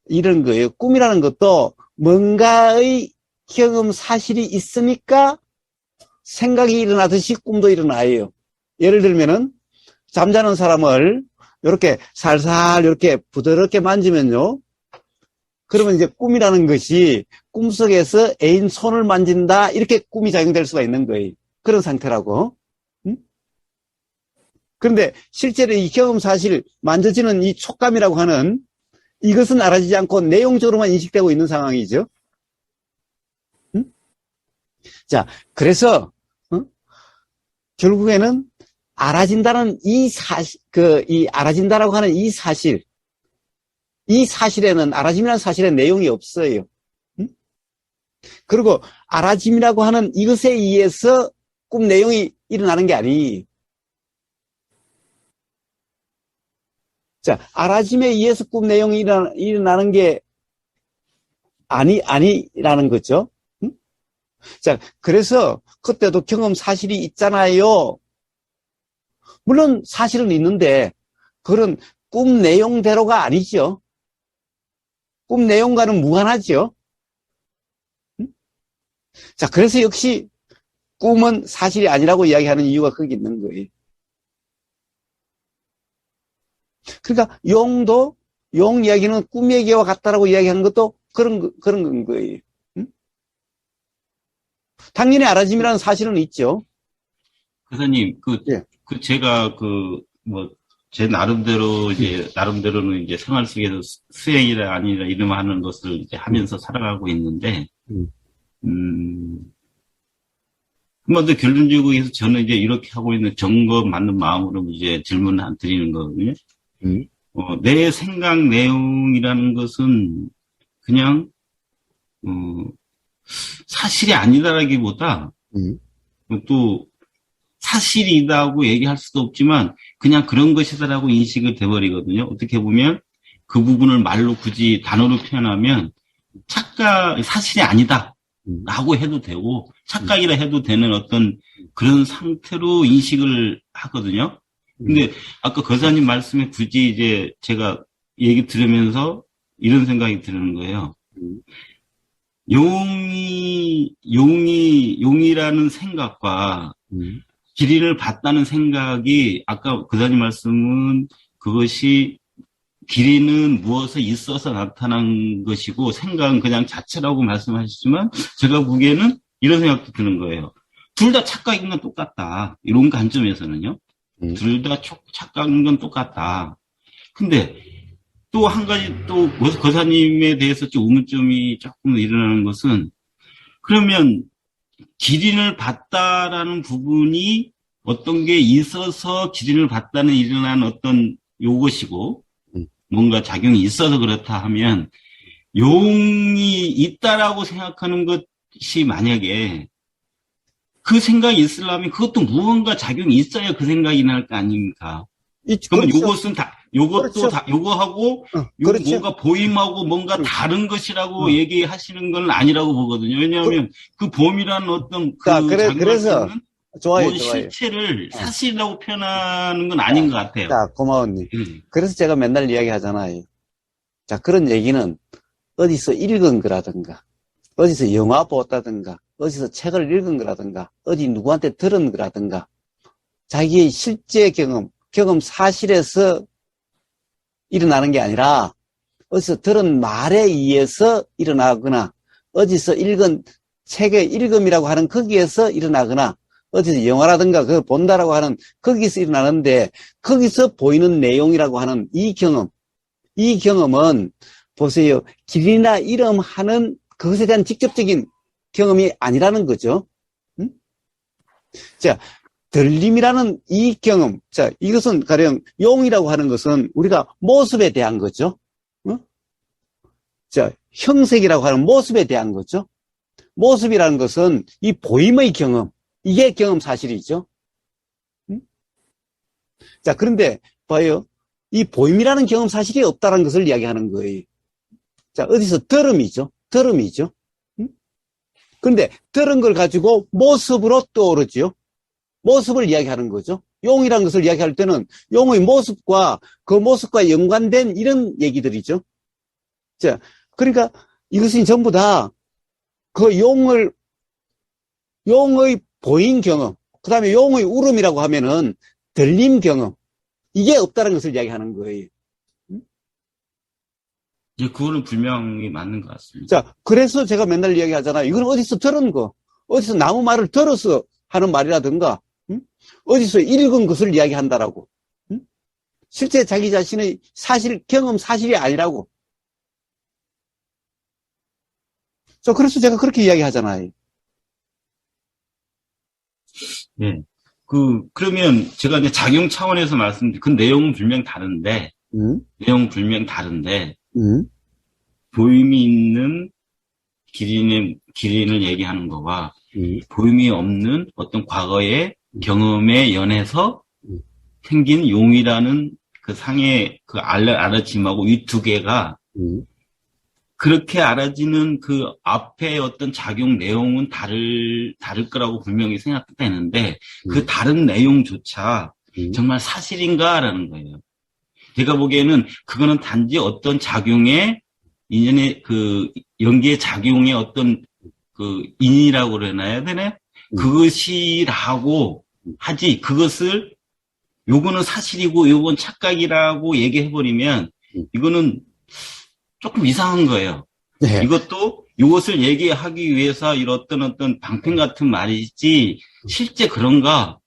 A: 이런 거예요. 꿈이라는 것도 뭔가의 경험 사실이 있으니까 생각이 일어나듯이 꿈도 일어나요. 예를 들면은 잠자는 사람을 이렇게 살살 이렇게 부드럽게 만지면요. 그러면 이제 꿈이라는 것이 꿈속에서 애인 손을 만진다 이렇게 꿈이 작용될 수가 있는 거예요. 그런 상태라고. 그런데 실제로 이 경험 사실 만져지는 이 촉감이라고 하는 이것은 알아지지 않고 내용적으로만 인식되고 있는 상황이죠. 자, 그래서 결국에는 알아진다는 이 알아진다라고 하는 이 사실에는 알아짐이라는 사실에 내용이 없어요. 그리고 알아짐이라고 하는 이것에 의해서 꿈 내용이 일어나는 게 아니에요. 자, 알아짐에 의해서 꿈 내용이 일어나는 게 아니라는 거죠. 자, 그래서 그때도 경험 사실이 있잖아요. 물론 사실은 있는데 그런 꿈 내용대로가 아니죠. 꿈 내용과는 무관하죠. 자, 그래서 역시 꿈은 사실이 아니라고 이야기하는 이유가 거기 있는 거예요. 그러니까 용 이야기는 꿈 얘기와 같다라고 이야기하는 것도 그런 거예요. 당연히 알아짐이라는 사실은 있죠.
D: 교사님,
A: 예.
D: 제가 제 나름대로는 이제 생활 속에서 수행이라 아니라 이름 하는 것을 이제 하면서 살아가고 있는데, 근데 결론적으로 해서 저는 이제 이렇게 하고 있는 점검 맞는 마음으로 이제 질문을 드리는 거거든요. 내 생각 내용이라는 것은 그냥, 사실이 아니다라기보다, 또 사실이다고 얘기할 수도 없지만 그냥 그런 것이다라고 인식이 돼버리거든요. 어떻게 보면 그 부분을 말로 굳이 단어로 표현하면 사실이 아니다 라고 해도 되고 착각이라 해도 되는 어떤 그런 상태로 인식을 하거든요. 근데 아까 거사님 말씀에 굳이 이제 제가 얘기 들으면서 이런 생각이 드는 거예요. 용이라는 생각과 기린을 봤다는 생각이 아까 그사님 말씀은 그것이 기린은 무엇에 있어서 나타난 것이고 생각은 그냥 자체라고 말씀하셨지만 제가 보기에는 이런 생각도 드는 거예요. 둘 다 착각인 건 똑같다. 이런 관점에서는요. 둘 다 착각인 건 똑같다. 근데 또 한 가지 또 거사님에 대해서 좀 의문점이 조금 일어나는 것은 그러면 기린을 봤다라는 부분이 어떤 게 있어서 기린을 봤다는 일어난 어떤 요것이고 뭔가 작용이 있어서 그렇다 하면 용이 있다라고 생각하는 것이 만약에 그 생각이 있으려면 그것도 무언가 작용이 있어야 그 생각이 날 거 아닙니까? 그러면
A: 그렇죠.
D: 요것은 요것도
A: 그렇죠.
D: 요거하고
A: 그렇죠.
D: 뭔가 보임하고 뭔가 다른 것이라고 얘기하시는 건 아니라고 보거든요. 왜냐하면 그 봄이라는 어떤
A: 그래서 좋아요.
D: 실체를 사실이라고 표현하는 건 아닌 것 같아요.
A: 자, 고마워님. 그래서 제가 맨날 이야기하잖아요. 자, 그런 얘기는 어디서 읽은 거라든가, 어디서 영화 봤다든가, 어디서 책을 읽은 거라든가, 어디 누구한테 들은 거라든가, 자기의 실제 경험 사실에서 일어나는 게 아니라 어디서 들은 말에 의해서 일어나거나 어디서 읽은 책의 읽음이라고 하는 거기에서 일어나거나 어디서 영화라든가 그걸 본다라고 하는 거기서 일어나는데 거기서 보이는 내용이라고 하는 이 경험은 보세요. 길이나 이름 하는 그것에 대한 직접적인 경험이 아니라는 거죠. 응? 자, 들림이라는 이 경험. 자, 이것은 가령 용이라고 하는 것은 우리가 모습에 대한 거죠. 응? 자, 형색이라고 하는 모습에 대한 거죠. 모습이라는 것은 이 보임의 경험. 이게 경험 사실이죠. 응? 자, 그런데 봐요. 이 보임이라는 경험 사실이 없다는 것을 이야기하는 거예요. 자, 어디서 들음이죠. 응? 그런데 들은 걸 가지고 모습으로 떠오르죠. 모습을 이야기하는 거죠. 용이라는 것을 이야기할 때는 용의 모습과 그 모습과 연관된 이런 얘기들이죠. 자, 그러니까 이것은 전부 다 그 용의 보인 경험, 그 다음에 용의 울음이라고 하면은 들림 경험, 이게 없다는 것을 이야기하는 거예요.
D: 예, 그거는 분명히 맞는 것 같습니다.
A: 자, 그래서 제가 맨날 이야기하잖아요. 이건 어디서 들은 거, 어디서 나무 말을 들어서 하는 말이라든가, 어디서 읽은 것을 이야기한다라고. 실제 자기 자신의 사실, 경험 사실이 아니라고. 자, 그래서 제가 그렇게 이야기하잖아요.
D: 예. 그러면 제가 이제 작용 차원에서 그 내용은 분명 다른데, 보임이 있는 기린을 얘기하는 거와, 보임이 없는 어떤 과거의 경험에 연해서 생긴 용이라는 그 상의 그 알아짐하고 이 두 개가 그렇게 알아지는 그 앞에 어떤 작용 내용은 다를 거라고 분명히 생각되는데 그 다른 내용조차 정말 사실인가라는 거예요. 제가 보기에는 그거는 단지 어떤 작용의 인연의 그 연기의 작용의 어떤 그 인이라고 그러나야 되네? 그것이라고 하지 그것을 요거는 사실이고 요건 착각이라고 얘기해버리면 이거는 조금 이상한 거예요.
A: 네.
D: 이것도 이것을 얘기하기 위해서 이런 어떤 방편 같은 말이지 실제 그런가?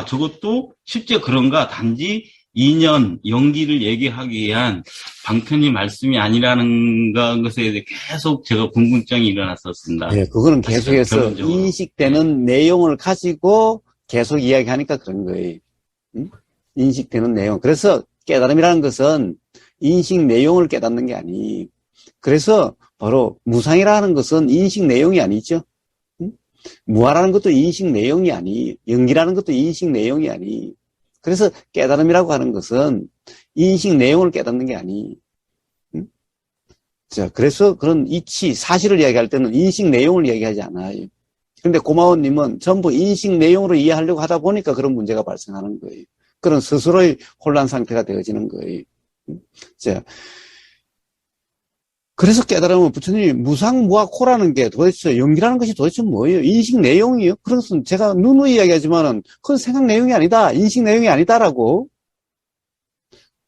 D: 저것도 실제 그런가? 단지 인연, 연기를 얘기하기 위한 방편의 말씀이 아니라는 것에 계속 제가 궁금증이 일어났었습니다.
A: 네, 그거는 계속해서
D: 결론적으로.
A: 인식되는 내용을 가지고 계속 이야기하니까 그런 거예요. 인식되는 내용. 그래서 깨달음이라는 것은 인식 내용을 깨닫는 게 아니. 그래서 바로 무상이라는 것은 인식 내용이 아니죠. 무아라는 것도 인식 내용이 아니. 연기라는 것도 인식 내용이 아니. 그래서 깨달음이라고 하는 것은 인식 내용을 깨닫는 게 아니. 자, 그래서 그런 이치, 사실을 이야기할 때는 인식 내용을 이야기하지 않아요. 근데 고마워님은 전부 인식 내용으로 이해하려고 하다 보니까 그런 문제가 발생하는 거예요. 그런 스스로의 혼란 상태가 되어지는 거예요. 자, 그래서 깨달으면 부처님이 무상무아코라는 게 도대체 연기라는 것이 도대체 뭐예요? 인식 내용이요? 그것은 제가 누누이 이야기하지만은 그건 생각 내용이 아니다. 인식 내용이 아니다라고.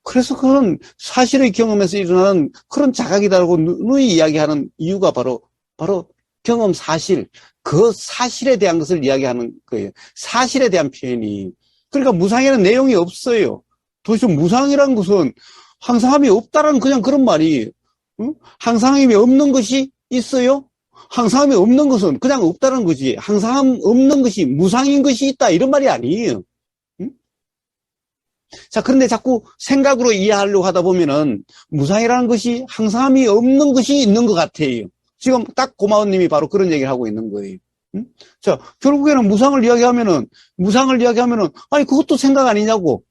A: 그래서 그런 사실의 경험에서 일어나는 그런 자각이다라고 누누이 이야기하는 이유가 바로 경험 사실, 그 사실에 대한 것을 이야기하는 거예요. 사실에 대한 표현이. 그러니까 무상에는 내용이 없어요. 도대체 무상이라는 것은 항상함이 없다라는 그냥 그런 말이에요. 응? 항상함이 없는 것이 있어요? 항상함이 없는 것은 그냥 없다는 거지. 항상함 없는 것이 무상인 것이 있다 이런 말이 아니에요. 응? 자, 그런데 자꾸 생각으로 이해하려고 하다 보면은 무상이라는 것이 항상함이 없는 것이 있는 것 같아요. 지금 딱 고마운님이 바로 그런 얘기를 하고 있는 거예요. 응? 자, 결국에는 무상을 이야기하면은 아니 그것도 생각 아니냐고.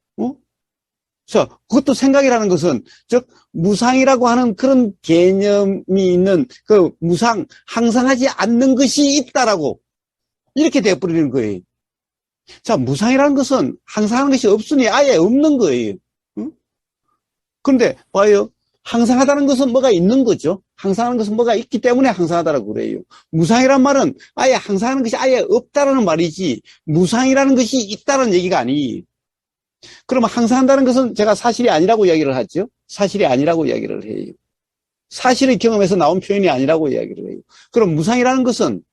A: 자, 그것도 생각이라는 것은, 즉, 무상이라고 하는 그런 개념이 있는 그 무상, 항상하지 않는 것이 있다라고, 이렇게 되어버리는 거예요. 자, 무상이라는 것은 항상하는 것이 없으니 아예 없는 거예요. 응? 그런데, 봐요. 항상하다는 것은 뭐가 있는 거죠. 항상하는 것은 뭐가 있기 때문에 항상하다라고 그래요. 무상이란 말은 아예 항상하는 것이 아예 없다라는 말이지, 무상이라는 것이 있다는 얘기가 아니에요. 그러면 항상한다는 것은 제가 사실이 아니라고 이야기를 하죠. 사실이 아니라고 이야기를 해요. 사실의 경험에서 나온 표현이 아니라고 이야기를 해요. 그럼 무상이라는 것은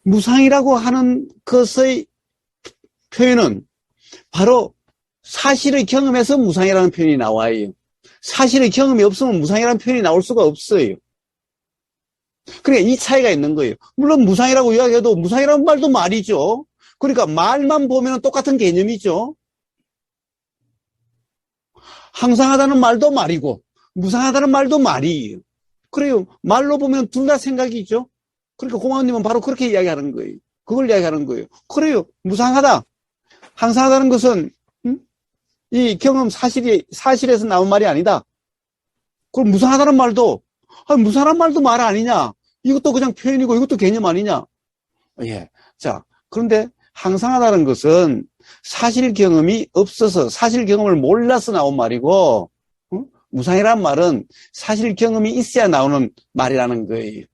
A: 무상이라고 하는 것의 표현은 바로 사실의 경험에서 무상이라는 표현이 나와요. 사실의 경험이 없으면 무상이라는 표현이 나올 수가 없어요. 그러니까 이 차이가 있는 거예요. 물론 무상이라고 이야기해도 무상이라는 말도 말이죠. 그러니까 말만 보면 똑같은 개념이죠. 항상하다는 말도 말이고 무상하다는 말도 말이에요. 그래요. 말로 보면 둘 다 생각이죠. 그러니까 고마운님은 바로 그렇게 이야기하는 거예요. 그걸 이야기하는 거예요. 그래요. 무상하다. 항상하다는 것은 이 경험 사실에서 나온 말이 아니다. 그럼 무상하다는 말도 무상한 말도 말 아니냐. 이것도 그냥 표현이고 이것도 개념 아니냐. 예. 자, 그런데 항상하다는 것은 사실 경험이 없어서 사실 경험을 몰라서 나온 말이고 무상이라는 말은 사실 경험이 있어야 나오는 말이라는 거예요.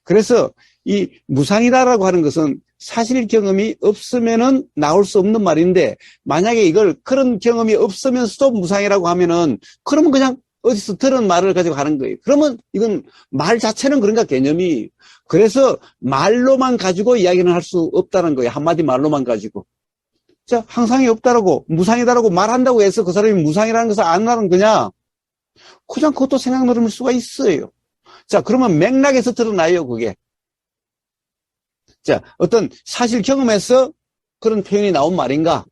A: 그래서 이 무상이다라고 하는 것은 사실 경험이 없으면은 나올 수 없는 말인데 만약에 이걸 그런 경험이 없으면서도 무상이라고 하면은 그러면 그냥 어디서 들은 말을 가지고 하는 거예요. 그러면 이건 말 자체는 그런가 개념이. 그래서 말로만 가지고 이야기는 할 수 없다는 거예요. 한마디 말로만 가지고. 자, 항상이 없다라고 무상이다라고 말한다고 해서 그 사람이 무상이라는 것을 안 하는 거냐? 그냥 그것도 생각 노름일 수가 있어요. 자, 그러면 맥락에서 드러나요, 그게. 자, 어떤 사실 경험에서 그런 표현이 나온 말인가?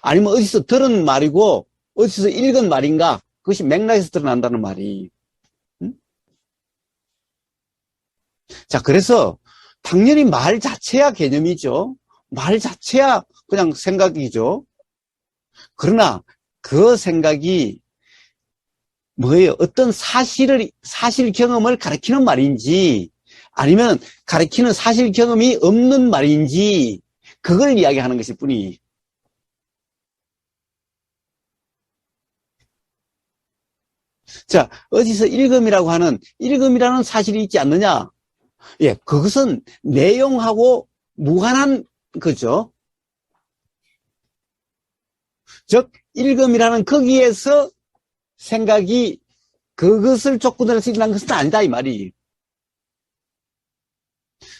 A: 아니면 어디서 들은 말이고, 어디서 읽은 말인가? 그것이 맥락에서 드러난다는 말이. 자, 그래서 당연히 말 자체야 개념이죠. 말 자체야 그냥 생각이죠. 그러나 그 생각이 뭐예요? 어떤 사실 경험을 가리키는 말인지 아니면 가리키는 사실 경험이 없는 말인지 그걸 이야기하는 것일 뿐이. 자, 어디서 읽음이라는 사실이 있지 않느냐? 예, 그것은 내용하고 무관한 거죠. 즉, 읽음이라는 거기에서 생각이 그것을 조건으로 해서 일어난 것은 아니다, 이 말이.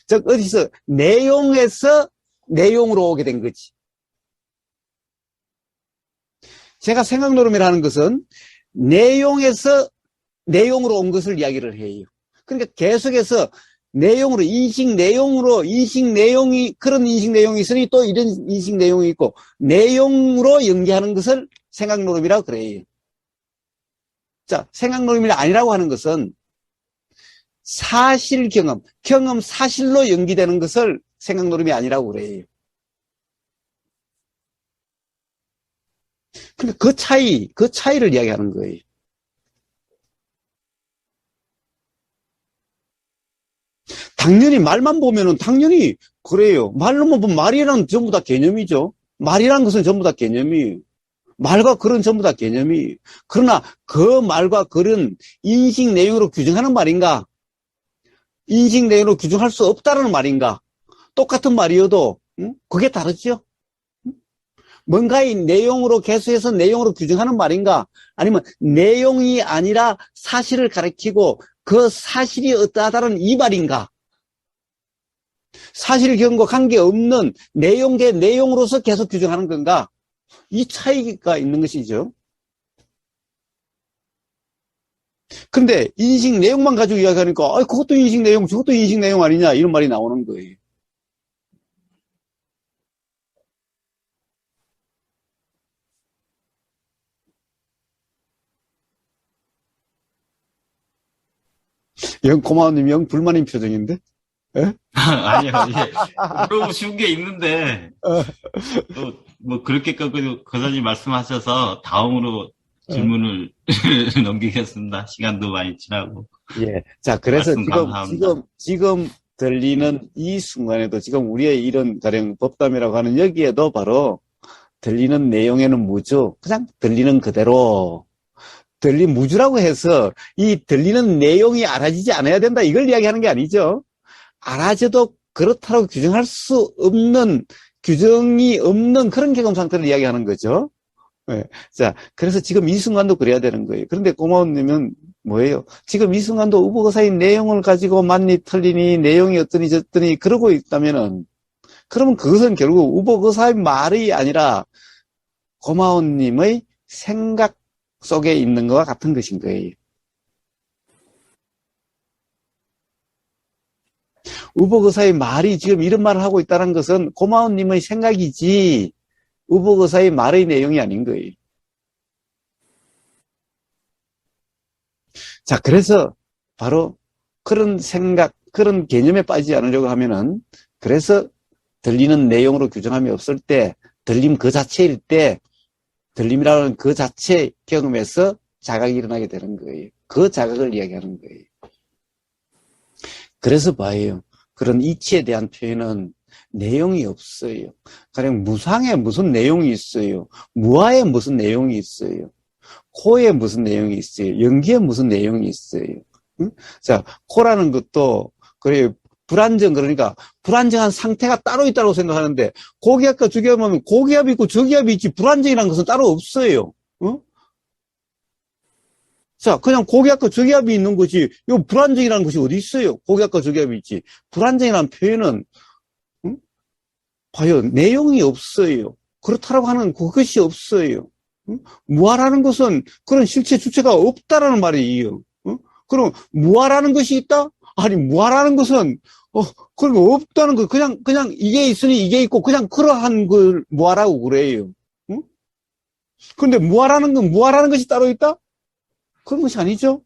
A: 즉, 어디서 내용에서 내용으로 오게 된 거지. 제가 생각노름이라는 것은 내용에서 내용으로 온 것을 이야기를 해요. 그러니까 계속해서 내용으로, 인식 내용이, 그런 인식 내용이 있으니 또 이런 인식 내용이 있고, 내용으로 연기하는 것을 생각노름이라고 그래요. 자, 생각노름이 아니라고 하는 것은 사실 경험 사실로 연기되는 것을 생각노름이 아니라고 그래요. 근데 그 차이를 이야기하는 거예요. 당연히 말만 보면은 당연히 그래요. 말로만 보면 말이란 전부 다 개념이죠. 말이란 것은 전부 다 개념이에요. 말과 글은 전부 다 개념이에요. 그러나 그 말과 글은 인식 내용으로 규정하는 말인가? 인식 내용으로 규정할 수 없다는 말인가? 똑같은 말이어도 그게 다르죠. 뭔가의 내용으로 계속해서 내용으로 규정하는 말인가? 아니면 내용이 아니라 사실을 가리키고 그 사실이 어떠하다는 이 말인가? 사실경과 관계없는 내용계 내용으로서 계속 규정하는 건가? 이 차이가 있는 것이죠. 근데 인식 내용만 가지고 이야기하니까 그것도 인식 내용, 저것도 인식 내용 아니냐 이런 말이 나오는 거예요. 영 고마워님 영 불만인 표정인데? 예?
D: 아니요, 이제 물어보시는 게 있는데 또 뭐 그렇게까지 거사님 말씀하셔서 다음으로 질문을 넘기겠습니다. 시간도 많이 지나고.
A: 예. 자, 그래서
D: 감사합니다.
A: 지금 들리는 이 순간에도 지금 우리의 이런 가령 법담이라고 하는 여기에도 바로 들리는 내용에는 무주, 그냥 들리는 그대로. 무주라고 해서 이 들리는 내용이 알아지지 않아야 된다 이걸 이야기하는 게 아니죠. 알아져도 그렇다고 규정할 수 없는, 규정이 없는 그런 경험 상태를 이야기하는 거죠. 네. 자, 그래서 지금 이 순간도 그래야 되는 거예요. 그런데 고마운님은 뭐예요? 지금 이 순간도 우보거사의 내용을 가지고 맞니 틀리니 내용이 어떠니 저떠니 그러고 있다면은 그러면 그것은 결국 우복의사의 말이 아니라 고마운님의 생각 속에 있는 것과 같은 것인 거예요. 우복의사의 말이 지금 이런 말을 하고 있다는 것은 고마운님의 생각이지 우복의사의 말의 내용이 아닌 거예요. 자, 그래서 바로 그런 생각, 그런 개념에 빠지지 않으려고 하면은, 그래서 들리는 내용으로 규정함이 없을 때, 들림 그 자체일 때, 들림이라는 그 자체 경험에서 자각이 일어나게 되는 거예요. 그 자각을 이야기하는 거예요. 그래서 봐요. 그런 이치에 대한 표현은 내용이 없어요. 가령 무상에 무슨 내용이 있어요. 무아에 무슨 내용이 있어요. 코에 무슨 내용이 있어요. 연기에 무슨 내용이 있어요. 응? 자, 코라는 것도 그래 불안정, 그러니까 불안정한 상태가 따로 있다고 생각하는데 고기압과 저기압하면 고기압이 있고 저기압이 있지 불안정이라는 것은 따로 없어요. 응? 자, 그냥 고기압과 저기압이 있는 것이 이 불안정이라는 것이 어디 있어요? 고기압과 저기압이 있지. 불안정이라는 표현은 응? 봐요. 내용이 없어요. 그렇다라고 하는 그것이 없어요. 응? 무아라는 것은 그런 실체 주체가 없다라는 말이에요. 응? 그럼 무아라는 것이 있다? 아니, 무아라는 것은 그런 거 없다는 거 그냥 이게 있으니 이게 있고 그냥 그러한 걸 무아라고 그래요. 응? 그런데 무아라는 것이 따로 있다? 그런 것이 아니죠.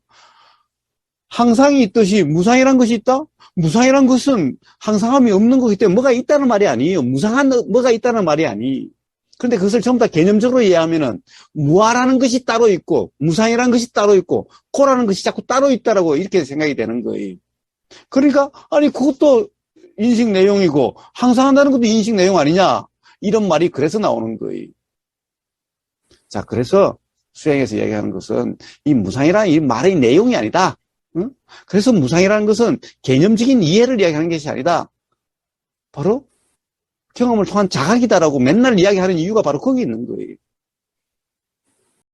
A: 항상이 있듯이 무상이라는 것이 있다? 무상이라는 것은 항상함이 없는 거기 때문에 뭐가 있다는 말이 아니에요. 무상한 뭐가 있다는 말이 아니에요. 그런데 그것을 전부 다 개념적으로 이해하면은 무아라는 것이 따로 있고 무상이라는 것이 따로 있고 코라는 것이 자꾸 따로 있다라고 이렇게 생각이 되는 거예요. 그러니까 아니 그것도 인식 내용이고 항상한다는 것도 인식 내용 아니냐 이런 말이 그래서 나오는 거예요. 자, 그래서 수행에서 이야기하는 것은 이 무상이라는 이 말의 내용이 아니다. 응? 그래서 무상이라는 것은 개념적인 이해를 이야기하는 것이 아니다. 바로 경험을 통한 자각이다라고 맨날 이야기하는 이유가 바로 거기 있는 거예요.